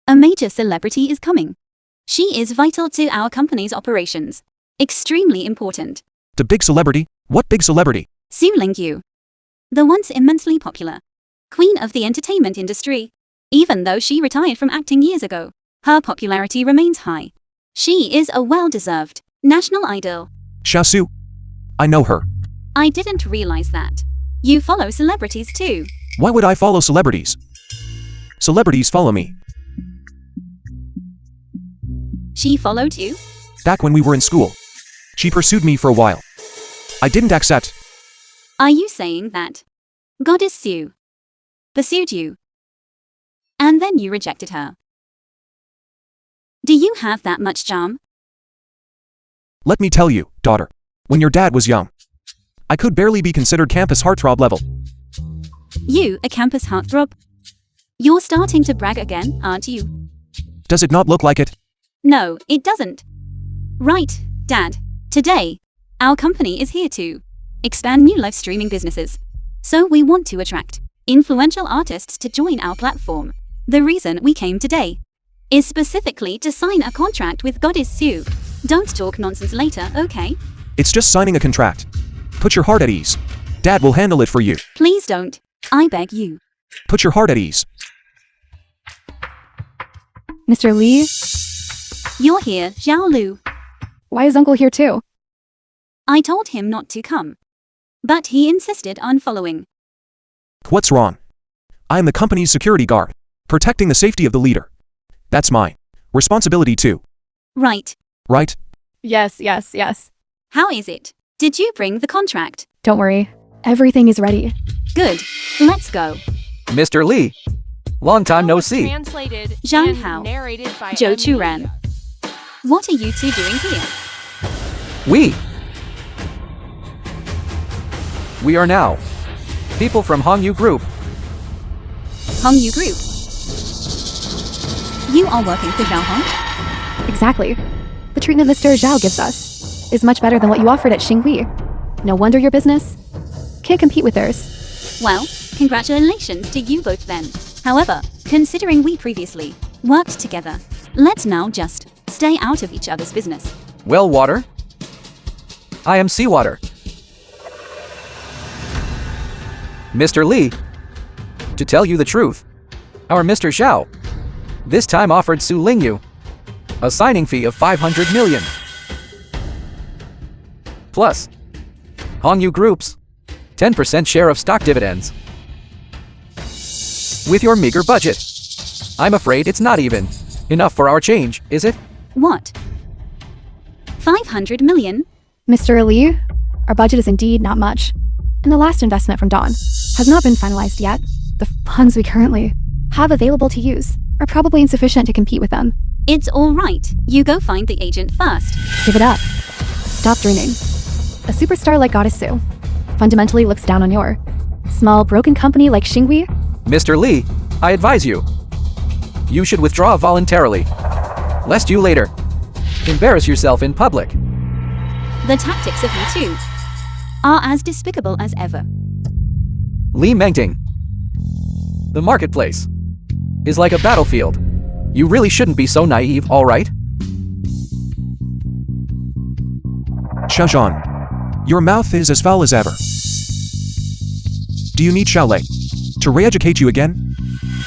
A major celebrity is coming. She is vital to our company's operations. Extremely important. The big celebrity? What big celebrity? Su Lingyu. The once immensely popular queen of the entertainment industry. Even though she retired from acting years ago, her popularity remains high. She is a well-deserved national idol. Xiaosu. I know her. I didn't realize that. You follow celebrities too. Why would I follow celebrities? Celebrities follow me. She followed you? Back when we were in school. She pursued me for a while. I didn't accept. Are you saying that Goddess Su pursued you, and then you rejected her? Do you have that much charm? Let me tell you, daughter. When your dad was young, I could barely be considered campus heartthrob level. You, a campus heartthrob? You're starting to brag again, aren't you? Does it not look like it? No, it doesn't. Right, Dad. Today, our company is here to expand new live streaming businesses. So we want to attract influential artists to join our platform. The reason we came today is specifically to sign a contract with Goddess Su. Don't talk nonsense later, okay? It's just signing a contract. Put your heart at ease. Dad will handle it for you. Please don't. I beg you. Put your heart at ease. Mr. Lee, You're here, Xiao Lu. why is Uncle here too? I told him not to come, but he insisted on following. What's wrong? I am the company's security guard, protecting the safety of the leader. That's my responsibility too, Right. right? Yes. How is it? Did you bring the contract? Don't worry. Everything is ready. Good. Let's go. Mr. Lee, long time no Was see. Translated Zhang and Hao. narrated by Zhou Emily. Churan. What are you two doing here? We are now people from Hongyu Group. Hongyu Group. You are working for Zhao Hong? Exactly. The treatment Mr. Zhao gives us is much better than what you offered at Xinghui. No wonder your business can't compete with theirs. Well, congratulations to you both then. However, considering we previously worked together, let's now just stay out of each other's business. Well, water. I am seawater. Mr. Lee, to tell you the truth, our Mr. Xiao this time offered Su Lingyu a signing fee of 500 million. Plus, Hongyu Group's 10% share of stock dividends. With your meager budget, I'm afraid it's not even enough for our change, is it? What? 500 million? Mr. Lee, our budget is indeed not much. And the last investment from Dawn has not been finalized yet. The funds we currently have available to use are probably insufficient to compete with them. It's all right. You go find the agent first. Give it up. Stop dreaming. A superstar like Goddess Su fundamentally looks down on your small, broken company like Xinghui. Mr. Lee, I advise you. You should withdraw voluntarily, lest you later embarrass yourself in public. The tactics of you two are as despicable as ever. Li Mengting. The marketplace is like a battlefield. You really shouldn't be so naive, all right? Xiaozhan, your mouth is as foul as ever. Do you need Xiaolei to re-educate you again?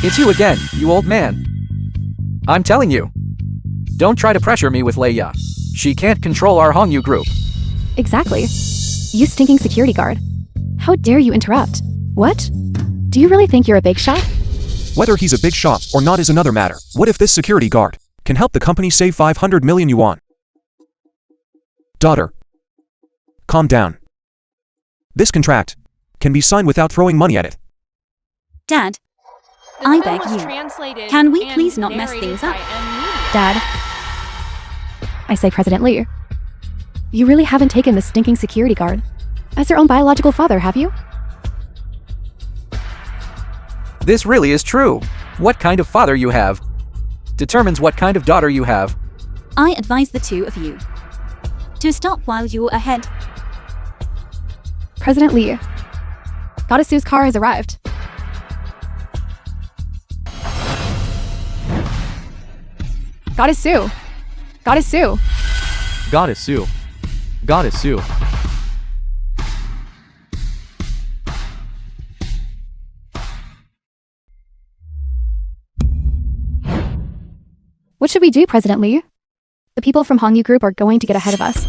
It's you again, you old man. I'm telling you. Don't try to pressure me with Leia. She can't control our Hongyu Group. Exactly. You stinking security guard. How dare you interrupt? What? Do you really think you're a big shot? Whether he's a big shot or not is another matter. What if this security guard can help the company save 500 million yuan? Daughter, calm down. This contract can be signed without throwing money at it. Dad, The I film beg was you. translated Can we and please not mess narrated things up? by Emily. Dad. I say President Lee. You really haven't taken this stinking security guard as your own biological father, have you? This really is true. What kind of father you have determines what kind of daughter you have. I advise the two of you to stop while you're ahead. President Lee. Goddess Sue's car has arrived. Goddess Sue. Goddess Sue. Goddess Sue. Goddess Sue. What should we do, President Lee? The people from Hongyu Group are going to get ahead of us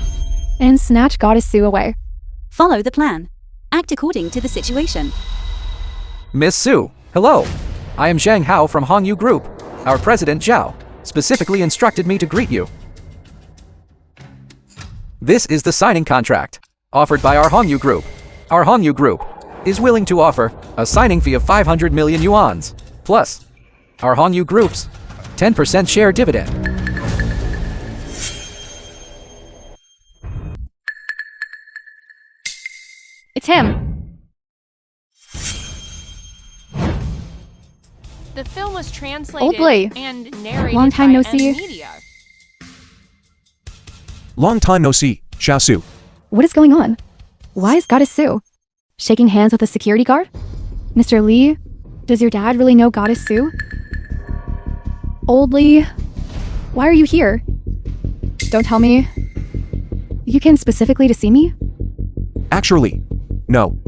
and snatch Goddess Sue away. Follow the plan. Act according to the situation. Miss Sue, hello. I am Zhang Hao from Hongyu Group. Our president Zhao specifically instructed me to greet you. This is the signing contract offered by our Hongyu Group. Our Hongyu Group is willing to offer a signing fee of 500 million yuans, plus our Hongyu Group's 10% share dividend. It's him. The film was translated boy. and narrated Long time by no see. Media. Long time no see, Xiao Su. What is going on? Why is Goddess Sue shaking hands with a security guard? Mr. Lee, does your dad really know Goddess Sue? Old Lee, why are you here? Don't tell me. You came specifically to see me? Actually, no.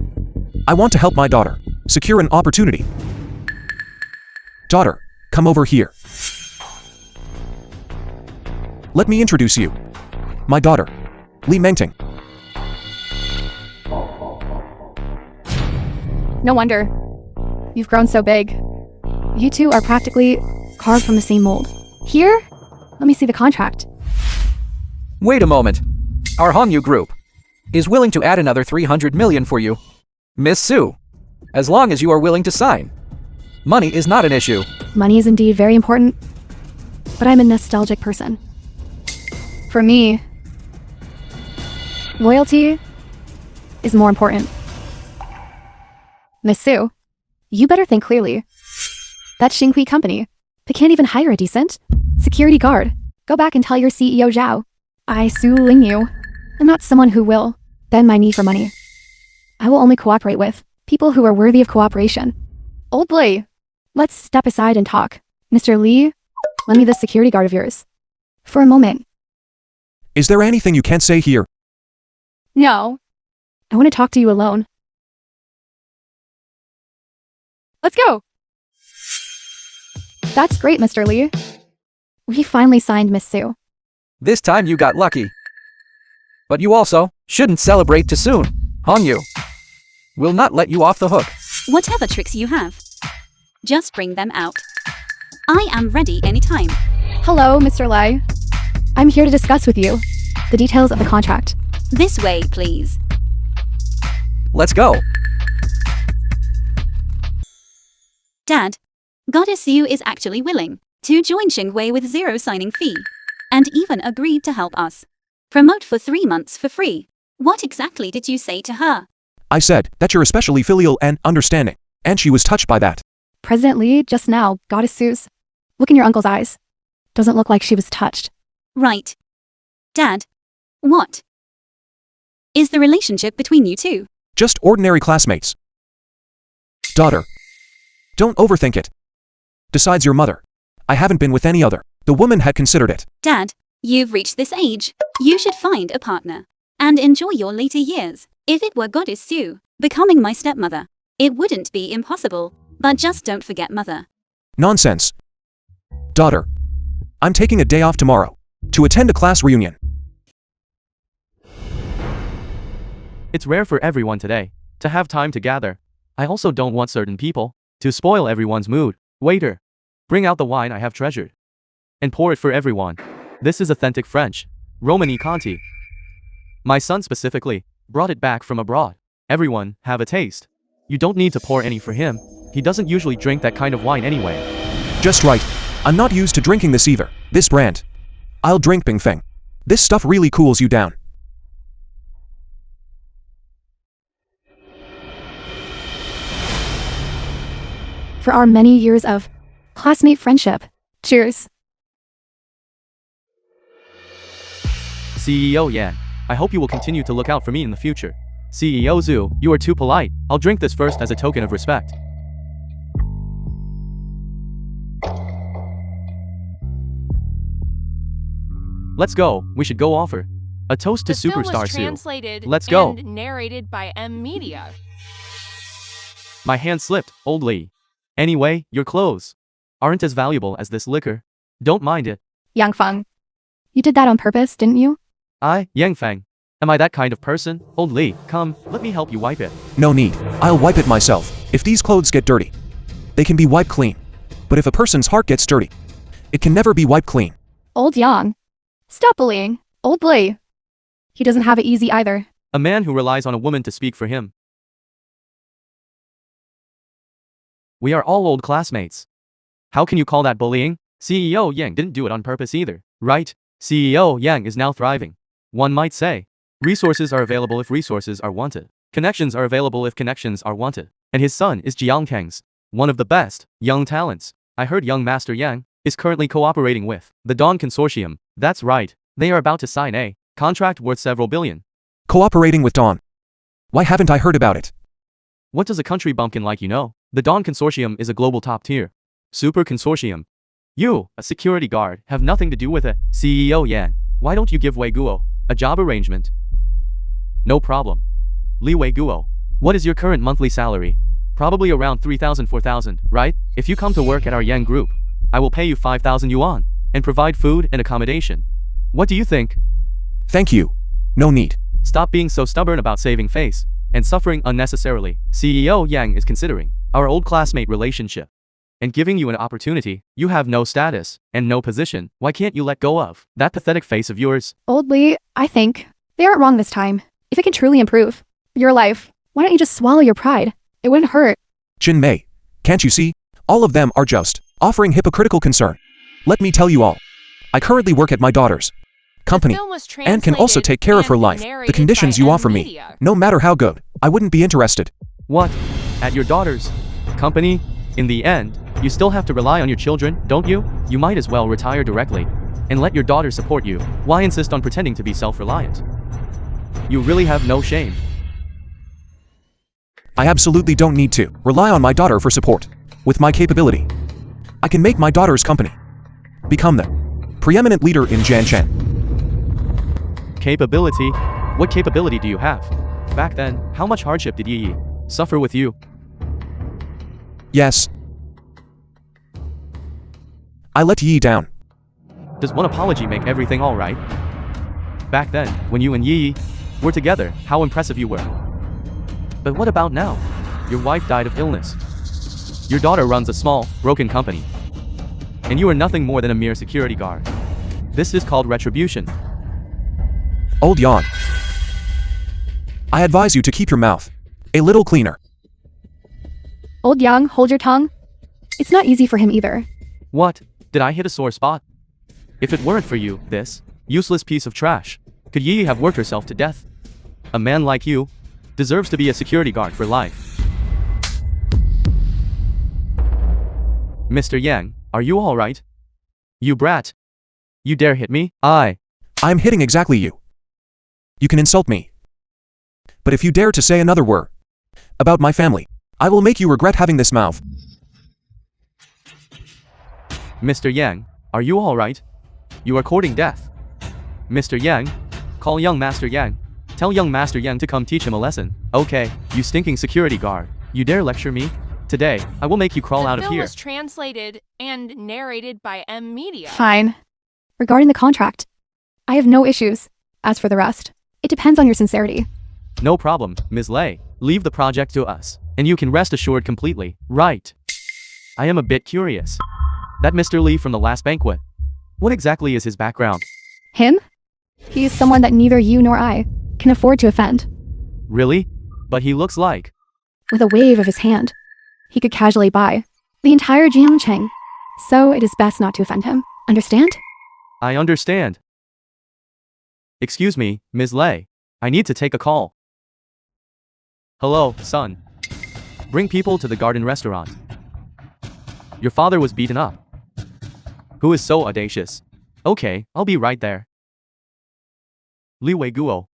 I want to help my daughter secure an opportunity. Daughter, come over here. Let me introduce you. My daughter, Li Mengting. No wonder. You've grown so big. You two are practically carved from the same mold. Here? Let me see the contract. Wait a moment. Our Hongyu Group is willing to add another 300 million for you. Miss Sue, as long as you are willing to sign. Money is not an issue. Money is indeed very important, but I'm a nostalgic person. For me, loyalty is more important. Miss Sue, you better think clearly. That Xinghui company, they can't even hire a decent security guard. Go back and tell your CEO Zhao. I, Su Ling Yu, am not someone who will bend my knee for money. I will only cooperate with people who are worthy of cooperation. Old Lee, let's step aside and talk. Mr. Lee, lend me the security guard of yours. For a moment. Is there anything you can't say here? No. I want to talk to you alone. Let's go! That's great, Mr. Lee. We finally signed Miss Sue. This time you got lucky. But you also shouldn't celebrate too soon. Hongyu will not let you off the hook. Whatever tricks you have, just bring them out. I am ready anytime. Hello, Mr. Lai. I'm here to discuss with you the details of the contract. This way, please. Let's go. Dad, Goddess Yu is actually willing to join Xinghui with 0 signing fee, and even agreed to help us promote for 3 months for free. What exactly did you say to her? I said that you're especially filial and understanding, and she was touched by that. President Lee, just now, Goddess Sue's. Look in your uncle's eyes. Doesn't look like she was touched. Right. Dad, what is the relationship between you two? Just ordinary classmates. Daughter, don't overthink it. Besides your mother, I haven't been with any other. The woman had considered it. Dad, you've reached this age. You should find a partner and enjoy your later years. If it were Goddess Sue becoming my stepmother, it wouldn't be impossible. But just don't forget mother. Nonsense. Daughter, I'm taking a day off tomorrow to attend a class reunion. It's rare for everyone today to have time to gather. I also don't want certain people to spoil everyone's mood. Waiter, bring out the wine I have treasured and pour it for everyone. This is authentic French, Romani Conti. My son specifically brought it back from abroad. Everyone have a taste. You don't need to pour any for him. He doesn't usually drink that kind of wine anyway. Just right. I'm not used to drinking this either. This brand. I'll drink Bingfeng. This stuff really cools you down. For our many years of classmate friendship. Cheers. CEO Yan, I hope you will continue to look out for me in the future. CEO Zhu, you are too polite. I'll drink this first as a token of respect. Let's go. We should go offer a toast to The film Superstar was Sue. translated Let's go. and narrated by M Media. My hand slipped, old Lee. Anyway, your clothes aren't as valuable as this liquor. Don't mind it. Yang Feng. You did that on purpose, didn't you? Yang Feng. Am I that kind of person? Old Lee, come, let me help you wipe it. No need. I'll wipe it myself. If these clothes get dirty, they can be wiped clean. But if a person's heart gets dirty, it can never be wiped clean. Old Yang. Stop bullying. Old Lee. He doesn't have it easy either. A man who relies on a woman to speak for him. We are all old classmates. How can you call that bullying? CEO Yang didn't do it on purpose either, right? CEO Yang is now thriving. One might say, resources are available if resources are wanted. Connections are available if connections are wanted. And his son is Jiang Kang's, one of the best young talents. I heard young Master Yang is currently cooperating with the Dawn Consortium. That's right. They are about to sign a contract worth several billion. Cooperating with Dawn. Why haven't I heard about it? What does a country bumpkin like you know? The Dawn Consortium is a global top tier super consortium. You, a security guard, have nothing to do with it. CEO Yan, why don't you give Wei Guo a job arrangement? No problem. Li Wei Guo, what is your current monthly salary? Probably around 3,000 4,000, right? If you come to work at our Yang group, I will pay you 5,000 yuan and provide food and accommodation. What do you think? Thank you. No need. Stop being so stubborn about saving face and suffering unnecessarily. CEO Yang is considering our old classmate relationship and giving you an opportunity. You have no status and no position. Why can't you let go of that pathetic face of yours? Old Lee, I think they aren't wrong this time. If it can truly improve your life, why don't you just swallow your pride? It wouldn't hurt. Jin Mei, can't you see? All of them are just offering hypocritical concern. Let me tell you all. I currently work at my daughter's company and can also take care of her life. The conditions you offer me, no matter how good, I wouldn't be interested. What? At your daughter's company? In the end, you still have to rely on your children, don't you? You might as well retire directly and let your daughter support you. Why insist on pretending to be self-reliant? You really have no shame. I absolutely don't need to rely on my daughter for support. With my capability, I can make my daughter's company become the preeminent leader in Jianshan. Capability? What capability do you have? Back then, how much hardship did Yi suffer with you? Yes. I let Yi down. Does one apology make everything all right? Back then, when you and Yi were together, how impressive you were. But what about now? Your wife died of illness. Your daughter runs a small, broken company. And you are nothing more than a mere security guard. This is called retribution. Old Yan. I advise you to keep your mouth a little cleaner. Old Yang, hold your tongue. It's not easy for him either. What? Did I hit a sore spot? If it weren't for you, this useless piece of trash, could Yi have worked herself to death? A man like you deserves to be a security guard for life. Mr. Yang, are you all right? You brat. You dare hit me? I'm hitting exactly you. You can insult me. But if you dare to say another word about my family, I will make you regret having this mouth. Mr. Yang, are you all right? You are courting death. Mr. Yang, call young Master Yang. Tell young Master Yang to come teach him a lesson. Okay, you stinking security guard. You dare lecture me? Today, I will make you crawl out of here. The film was translated and narrated by M Media. Fine. Regarding the contract, I have no issues. As for the rest, it depends on your sincerity. No problem, Ms. Lei. Leave the project to us, and you can rest assured completely. Right. I am a bit curious. That Mr. Lee from the last banquet. What exactly is his background? Him? He is someone that neither you nor I can afford to offend. Really? But he looks like... With a wave of his hand, he could casually buy the entire Jiangcheng. So it is best not to offend him. Understand? I understand. Excuse me, Ms. Lei. I need to take a call. Hello, son. Bring people to the garden restaurant. Your father was beaten up. Who is so audacious? Okay, I'll be right there. Li Wei Guo,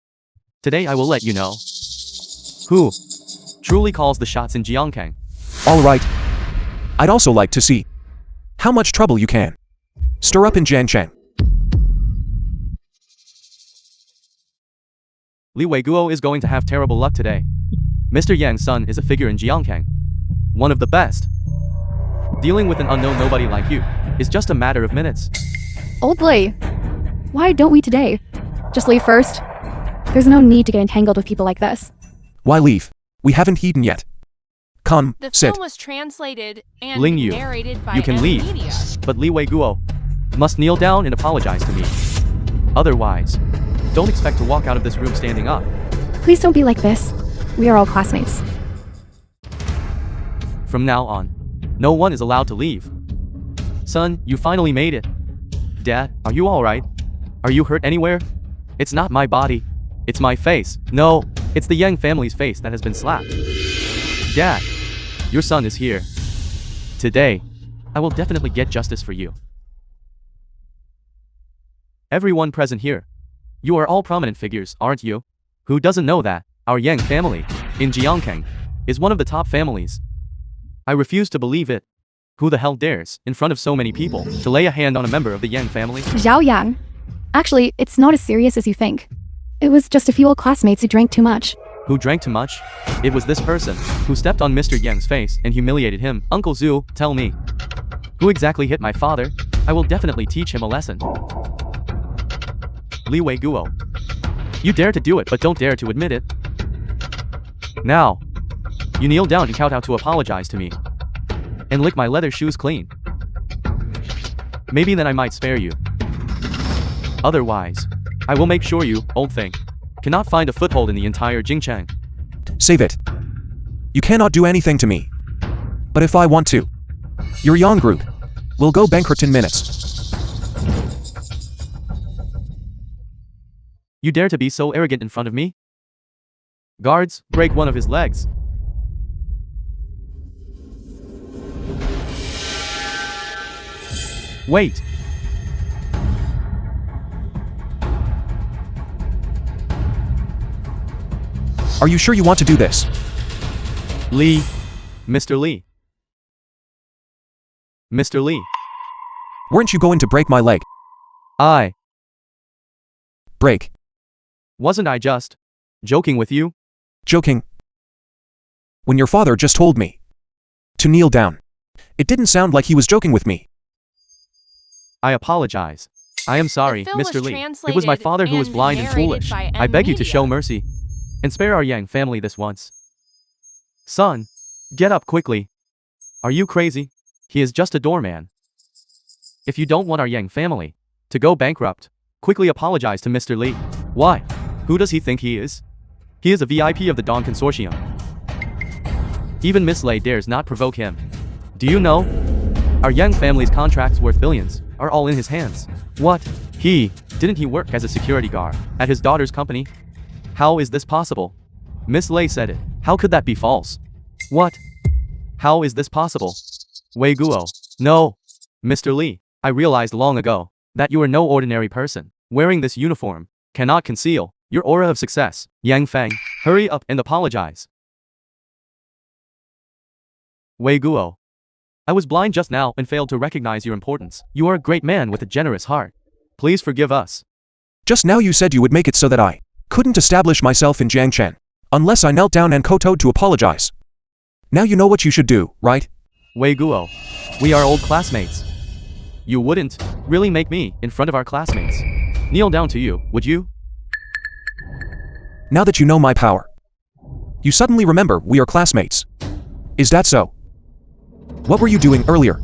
Today I will let you know who truly calls the shots in Jiangkang. Alright. I'd also like to see how much trouble you can stir up in Jiangchang. Li Weiguo is going to have terrible luck today. Mr. Yang's son is a figure in Jiangkang. One of the best. Dealing with an unknown nobody like you is just a matter of minutes. Old Lee, why don't we today? Just leave first. There's no need to get entangled with people like this. Why leave? We haven't eaten yet. Come, The sit. film was translated and Ling Yu, narrated by you can M leave, Media. but Li Weiguo must kneel down and apologize to me. Otherwise, don't expect to walk out of this room standing up. Please don't be like this. We are all classmates. From now on, no one is allowed to leave. Son, you finally made it. Dad, are you alright? Are you hurt anywhere? It's not my body. It's my face. No, it's the Yang family's face that has been slapped. Dad, your son is here. Today, I will definitely get justice for you. Everyone present here. You are all prominent figures, aren't you? Who doesn't know that our Yang family, in Jiangkang, is one of the top families? I refuse to believe it. Who the hell dares, in front of so many people, to lay a hand on a member of the Yang family? Zhao Yang. Actually, it's not as serious as you think. It was just a few old classmates who drank too much. Who drank too much? It was this person, who stepped on Mr. Yang's face and humiliated him. Uncle Zhu, tell me. Who exactly hit my father? I will definitely teach him a lesson. Li Weiguo. You dare to do it but don't dare to admit it. Now, you kneel down and kowtow to apologize to me. And lick my leather shoes clean. Maybe then I might spare you. Otherwise, I will make sure you, old thing, cannot find a foothold in the entire Jingchang. Save it. You cannot do anything to me. But if I want to, your Yang group will go bankrupt in minutes. You dare to be so arrogant in front of me? Guards, break one of his legs. Wait. Are you sure you want to do this? Lee. Mr. Lee. Mr. Lee. Weren't you going to break my leg? Break. Wasn't I just joking with you? Joking. When your father just told me to kneel down, it didn't sound like he was joking with me. I apologize. I am sorry, The film was Mr. Lee. It was my father who was translated blind and and foolish. narrated by I M beg you to Media. show mercy and spare our Yang family this once. Son, get up quickly. Are you crazy? He is just a doorman. If you don't want our Yang family to go bankrupt, quickly apologize to Mr. Lee. Why? Who does he think he is? He is a VIP of the Dawn Consortium. Even Miss Lei dares not provoke him. Do you know? Our Yang family's contracts worth billions are all in his hands. What? Didn't he work as a security guard at his daughter's company? How is this possible? Miss Lei said it. How could that be false? What? How is this possible? Wei Guo. No. Mr. Lee, I realized long ago that you are no ordinary person. Wearing this uniform cannot conceal your aura of success. Yang Feng, hurry up and apologize. Wei Guo. I was blind just now and failed to recognize your importance. You are a great man with a generous heart. Please forgive us. Just now you said you would make it so that I couldn't establish myself in Jiangchen unless I knelt down and kowtowed to apologize. Now you know what you should do, right? Wei Guo. We are old classmates. You wouldn't really make me, in front of our classmates, kneel down to you, would you? Now that you know my power, you suddenly remember we are classmates. Is that so? What were you doing earlier?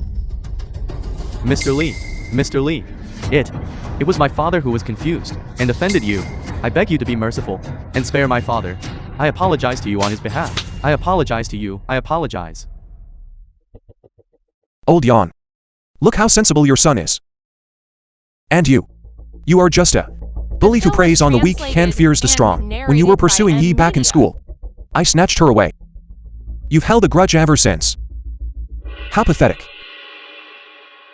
Mr. Lee, it was my father who was confused and offended you. I beg you to be merciful and spare my father. I apologize to you on his behalf. I apologize to you. I apologize. Old Yan. Look how sensible your son is. And you are just a bully who film preys was on the weak and translated fears the and strong. When you narrated were by pursuing M Yi back in Media. school, I snatched her away. You've held a grudge ever since. How pathetic.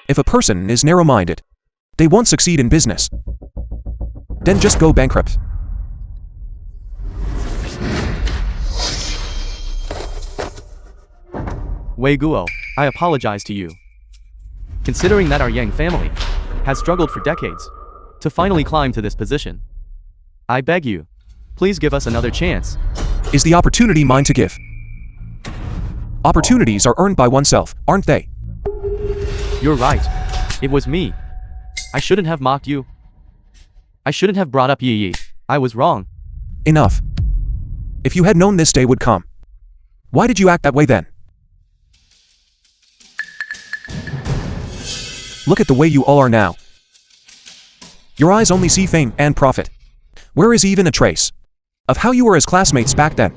If a person is narrow-minded, they won't succeed in business. Then just go bankrupt. Wei Guo, I apologize to you. Considering that our Yang family has struggled for decades to finally climb to this position, I beg you, please give us another chance. Is the opportunity mine to give? Opportunities are earned by oneself, aren't they? You're right. It was me. I shouldn't have mocked you. I shouldn't have brought up Yi Yi. I was wrong. Enough. If you had known this day would come, why did you act that way then? Look at the way you all are now. Your eyes only see fame and profit. Where is even a trace of how you were as classmates back then?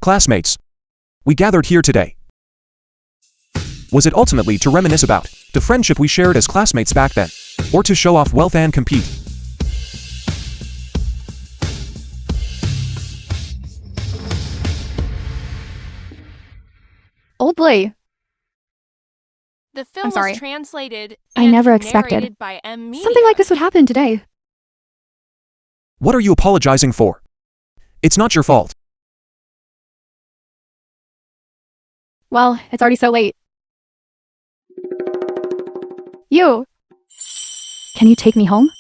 Classmates, we gathered here today. Was it ultimately to reminisce about the friendship we shared as classmates back then, or to show off wealth and compete? Old boy. The film I'm sorry. was translated I and never expected narrated by M. Media. something like this would happen today. What are you apologizing for? It's not your fault. Well, it's already so late. You! Can you take me home?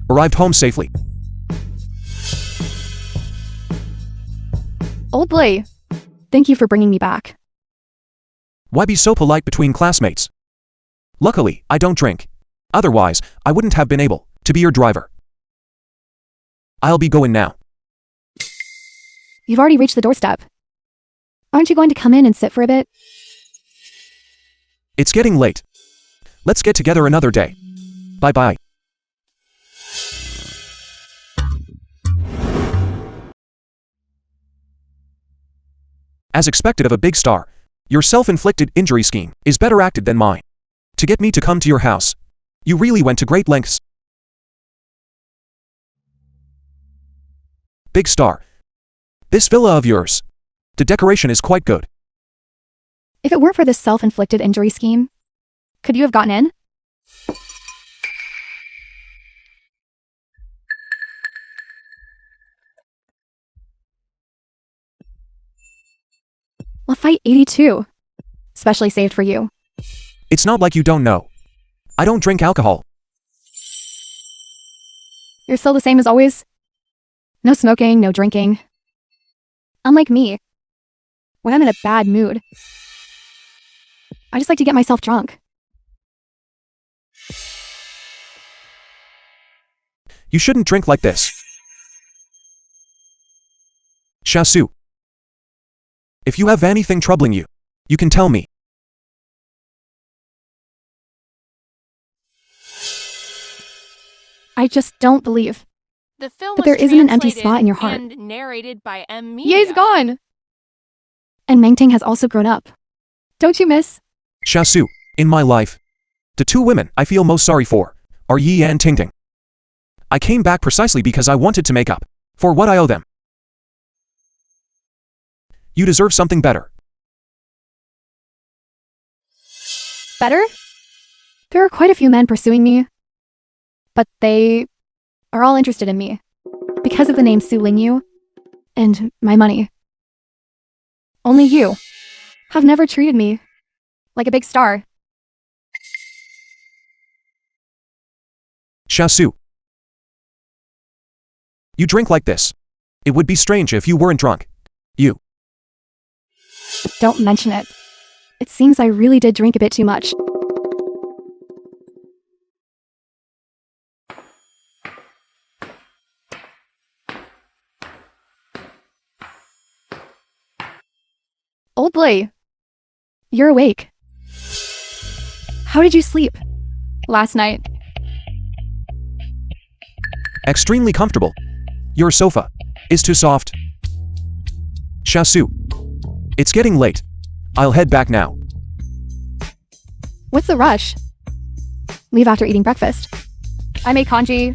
Arrived home safely. Old boy. Thank you for bringing me back. Why be so polite between classmates? Luckily, I don't drink. Otherwise, I wouldn't have been able to be your driver. I'll be going now. You've already reached the doorstep. Aren't you going to come in and sit for a bit? It's getting late. Let's get together another day. Bye-bye. As expected of a big star, your self-inflicted injury scheme is better acted than mine. To get me to come to your house, you really went to great lengths. Big star. This villa of yours. The decoration is quite good. If it weren't for this self-inflicted injury scheme, could you have gotten in? Lafite 82. Specially saved for you. It's not like you don't know. I don't drink alcohol. You're still the same as always? No smoking, no drinking. Unlike me, when I'm in a bad mood, I just like to get myself drunk. You shouldn't drink like this. Shasu. If you have anything troubling you, you can tell me. I just don't believe. The film But was there isn't an empty translated spot in your heart. And narrated by M. Media. Ye's gone! And Mengting has also grown up. Don't you miss? Shasu, in my life, the two women I feel most sorry for are Yi and Tingting. I came back precisely because I wanted to make up for what I owe them. You deserve something better. Better? There are quite a few men pursuing me, but they are all interested in me because of the name Su Lingyu and my money. Only you have never treated me like a big star. Shasu. You drink like this. It would be strange if you weren't drunk. You. Don't mention it. It seems I really did drink a bit too much. Old boy, you're awake. How did you sleep last night? Extremely comfortable. Your sofa is too soft. Shasu. It's getting late. I'll head back now. What's the rush? Leave after eating breakfast. I made congee.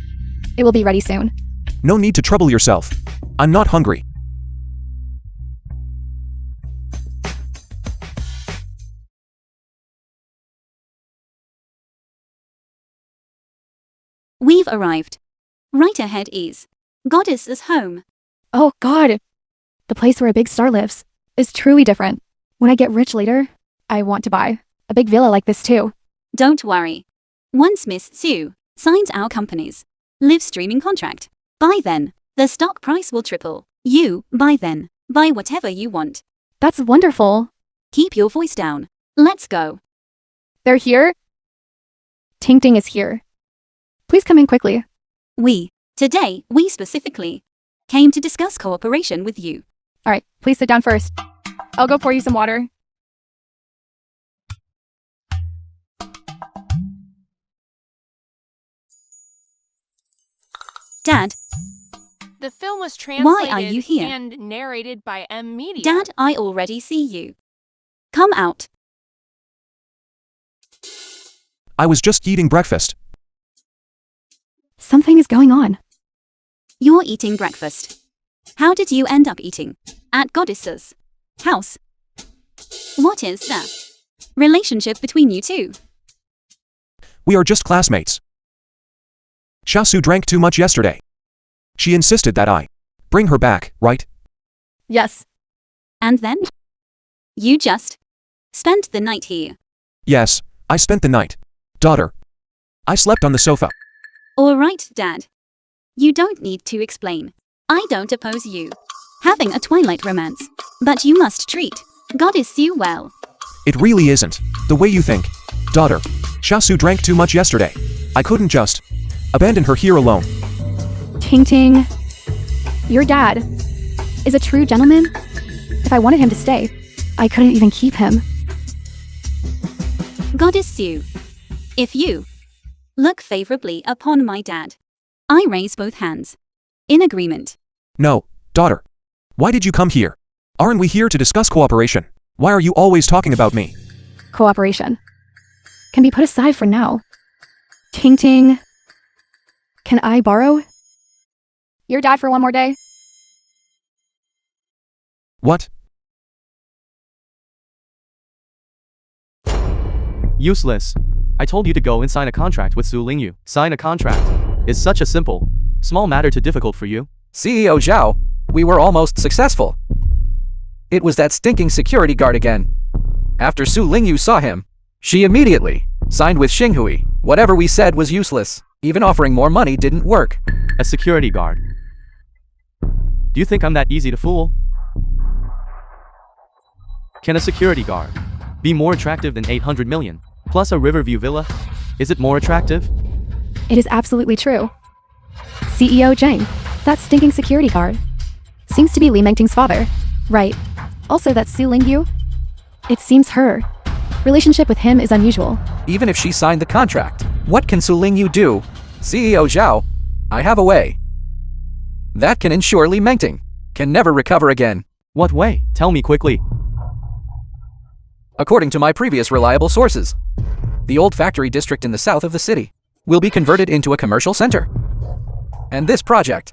It will be ready soon. No need to trouble yourself. I'm not hungry. We've arrived. Right ahead is Goddess's home. Oh God. The place where a big star lives is truly different. When I get rich later, I want to buy a big villa like this too. Don't worry. Once Miss Sue signs our company's live streaming contract, by then, the stock price will triple. You, by then, buy whatever you want. That's wonderful. Keep your voice down. Let's go. They're here? Ting Ting is here. Please come in quickly. Today, we specifically came to discuss cooperation with you. Alright, please sit down first. I'll go pour you some water. Dad, The film was translated Why are you here? and narrated by M Media. Dad, I already see you. Come out. I was just eating breakfast. Something is going on. You're eating breakfast. How did you end up eating at Goddess's house? What is the relationship between you two? We are just classmates. Shasu drank too much yesterday. She insisted that I bring her back, right? Yes. And then? You just spent the night here. Yes, I spent the night. Daughter. I slept on the sofa. All right, Dad. You don't need to explain. I don't oppose you having a twilight romance, but you must treat Goddess Sue well. It really isn't the way you think. Daughter. Shasu drank too much yesterday. I couldn't just abandon her here alone. Ting Ting. Your dad is a true gentleman. If I wanted him to stay, I couldn't even keep him. Goddess Sue, if you look favorably upon my dad, I raise both hands. In agreement. No, daughter. Why did you come here? Aren't we here to discuss cooperation? Why are you always talking about me? Cooperation can be put aside for now. Ting Ting. Can I borrow your dad for one more day? What? Useless. I told you to go and sign a contract with Su Lingyu. Sign a contract. Is such a simple, small matter too difficult for you? CEO Zhao, we were almost successful. It was that stinking security guard again. After Su Lingyu saw him, she immediately signed with Xinghui. Whatever we said was useless. Even offering more money didn't work. A security guard. Do you think I'm that easy to fool? Can a security guard be more attractive than 800 million? Plus a Riverview villa? Is it more attractive? It is absolutely true. CEO Zhang, that stinking security guard, seems to be Li Mengting's father. Right. Also that Su Lingyu. It seems her relationship with him is unusual. Even if she signed the contract, what can Su Lingyu do? CEO Zhao, I have a way that can ensure Li Mengting can never recover again. What way? Tell me quickly. According to my previous reliable sources, the old factory district in the south of the city will be converted into a commercial center. And this project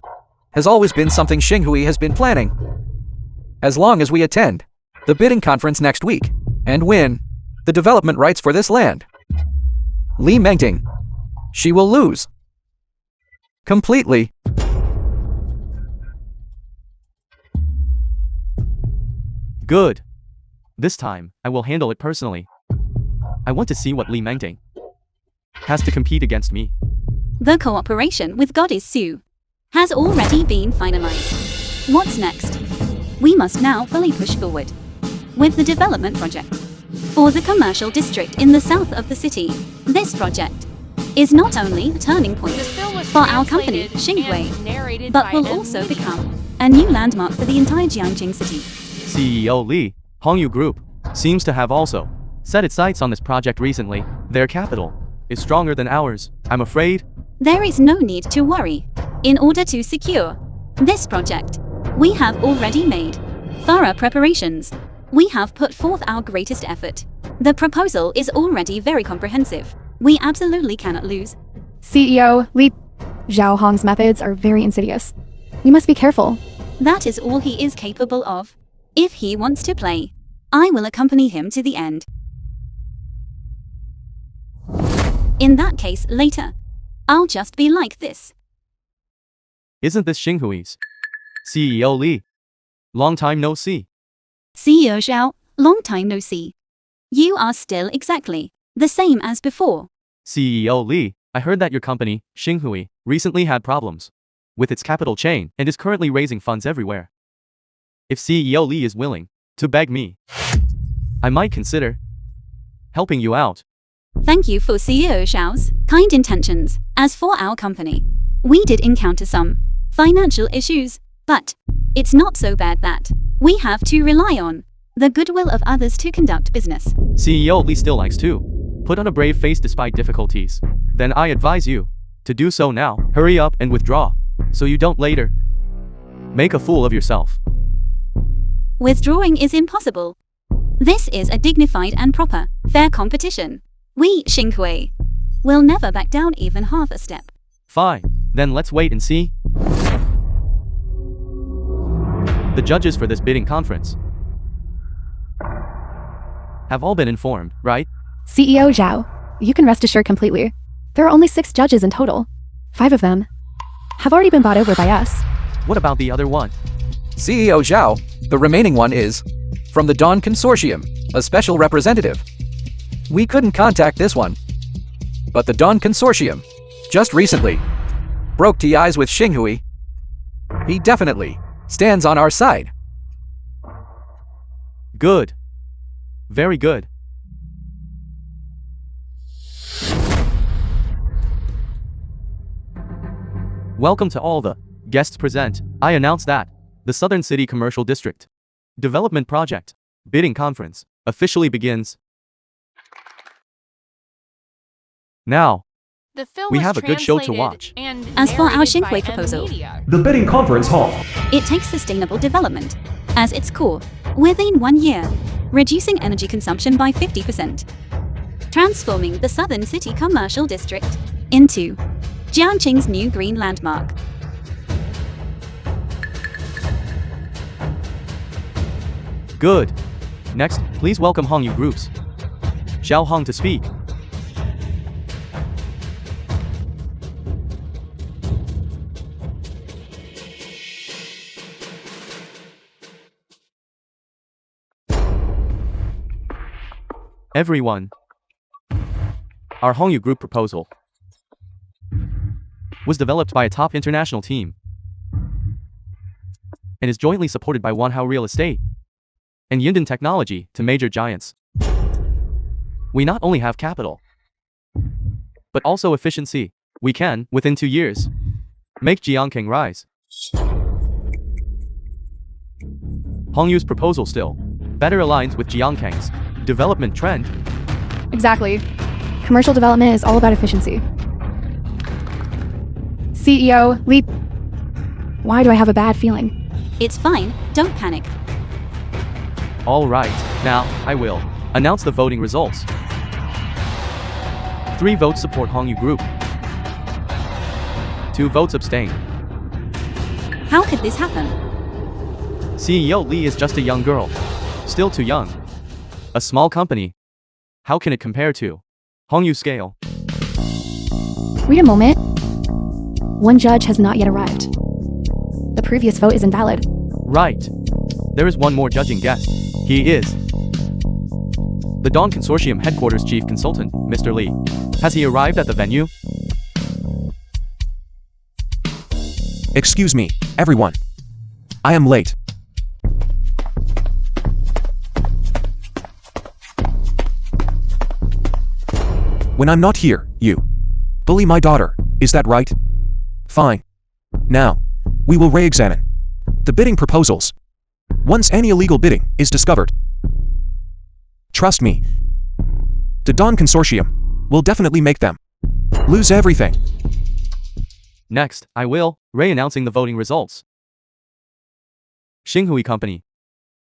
has always been something Xinghui has been planning. As long as we attend the bidding conference next week and win the development rights for this land, Li Mengting, she will lose completely. Good. This time, I will handle it personally. I want to see what Li Mengting has to compete against me. The cooperation with Goddess Sue has already been finalized. What's next? We must now fully push forward with the development project for the commercial district in the south of the city. This project is not only a turning point The film was for our company, translated and Xinghui, narrated but by will M also Media. become a new landmark for the entire Jiangjing city. CEO Li, Hongyu Group, seems to have also set its sights on this project recently. Their capital is stronger than ours. I'm afraid There is no need to worry. In order to secure this project, we have already made thorough preparations. We have put forth our greatest effort. The proposal is already very comprehensive. We absolutely cannot lose CEO Li Zhaohong's methods are very insidious. We must be careful. That is all he is capable of. If he wants to play, I will accompany him to the end. In that case, later, I'll just be like this. Isn't this Xinghui's? CEO Li. Long time no see. CEO Zhao, long time no see. You are still exactly the same as before. CEO Li, I heard that your company, Xinghui, recently had problems with its capital chain and is currently raising funds everywhere. If CEO Li is willing to beg me, I might consider helping you out. Thank you for CEO Zhao's kind intentions. As for our company, we did encounter some financial issues, but it's not so bad that we have to rely on the goodwill of others to conduct business. CEO Li still likes to put on a brave face despite difficulties. Then I advise you to do so now. Hurry up and withdraw, so you don't later make a fool of yourself. Withdrawing is impossible. This is a dignified and proper, fair competition. We, Xinghui, will never back down even half a step. Fine, then let's wait and see. The judges for this bidding conference have all been informed, right? CEO Zhao, you can rest assured completely. There are only 6 judges in total. 5 of them have already been bought over by us. What about the other one? CEO Zhao, the remaining one is from the Dawn Consortium, a special representative. We couldn't contact this one, but the Dawn Consortium just recently broke ties with Xinghui. He definitely stands on our side. Good. Very good. Welcome to all the guests present. I announce that the Southern City Commercial District Development Project bidding conference officially begins. Now, The film we was have a good show to translated watch. and As for our narrated by Xinghui proposal, Media. The bidding conference hall. it takes sustainable development as its core within 1 year, reducing energy consumption by 50%, transforming the Southern City Commercial District into Jiangqing's new green landmark. Good. Next, please welcome Hongyu Groups Xiao Hong to speak. Everyone, our Hongyu Group proposal was developed by a top international team and is jointly supported by Wanhao Real Estate and Yinden Technology to major giants. We not only have capital, but also efficiency. We can, within 2 years, make Jiangqing rise. Hongyu's proposal still better aligns with Jiangqing's development trend. Exactly. Commercial development is all about efficiency. CEO Li, why do I have a bad feeling? It's fine, don't panic. All right, now, I will announce the voting results. 3 votes support Hongyu Group. 2 votes abstain. How could this happen? CEO Li is just a young girl. Still too young. A small company. How can it compare to Hongyu scale? Wait a moment. One judge has not yet arrived. The previous vote is invalid. Right. There is one more judging guest. He is the Dawn Consortium Headquarters Chief Consultant, Mr. Li. Has he arrived at the venue? Excuse me, everyone. I am late. When I'm not here, you bully my daughter, is that right? Fine. Now, we will re-examine the bidding proposals. Once any illegal bidding is discovered, trust me, the Dawn Consortium will definitely make them lose everything. Next, I will re-announcing the voting results. Xinghui Company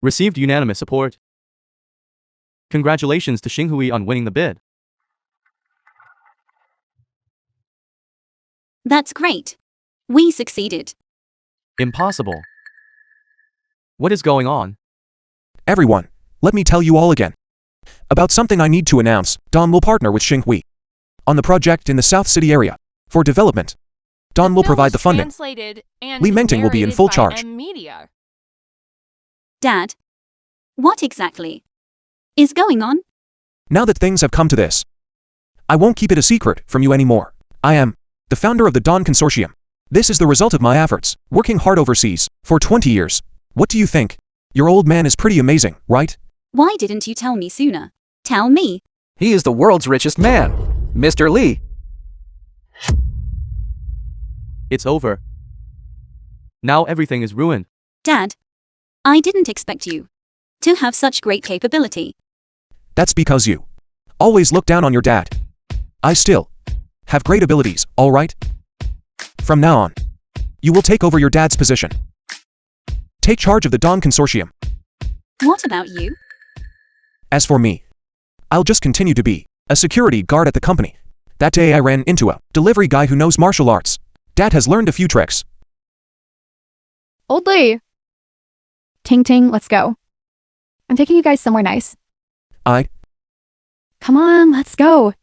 received unanimous support. Congratulations to Xinghui on winning the bid. That's great. We succeeded. Impossible. What is going on? Everyone, let me tell you all again. About something I need to announce, Don will partner with Xinghui on the project in the South City area for development. Don will provide the funding. Li Mengting will be in full charge. Dad, what exactly is going on? Now that things have come to this, I won't keep it a secret from you anymore. I am the founder of the Don Consortium. This is the result of my efforts, working hard overseas for 20 years. What do you think? Your old man is pretty amazing, right? Why didn't you tell me sooner? Tell me. He is the world's richest man, Mr. Li. It's over. Now everything is ruined. Dad, I didn't expect you to have such great capability. That's because you always look down on your dad. I still have great abilities, all right? From now on, you will take over your dad's position. Take charge of the Don Consortium. What about you? As for me, I'll just continue to be a security guard at the company. That day I ran into a delivery guy who knows martial arts. Dad has learned a few tricks. Old Lee. Ting Ting, let's go. I'm taking you guys somewhere nice. I Come on, let's go.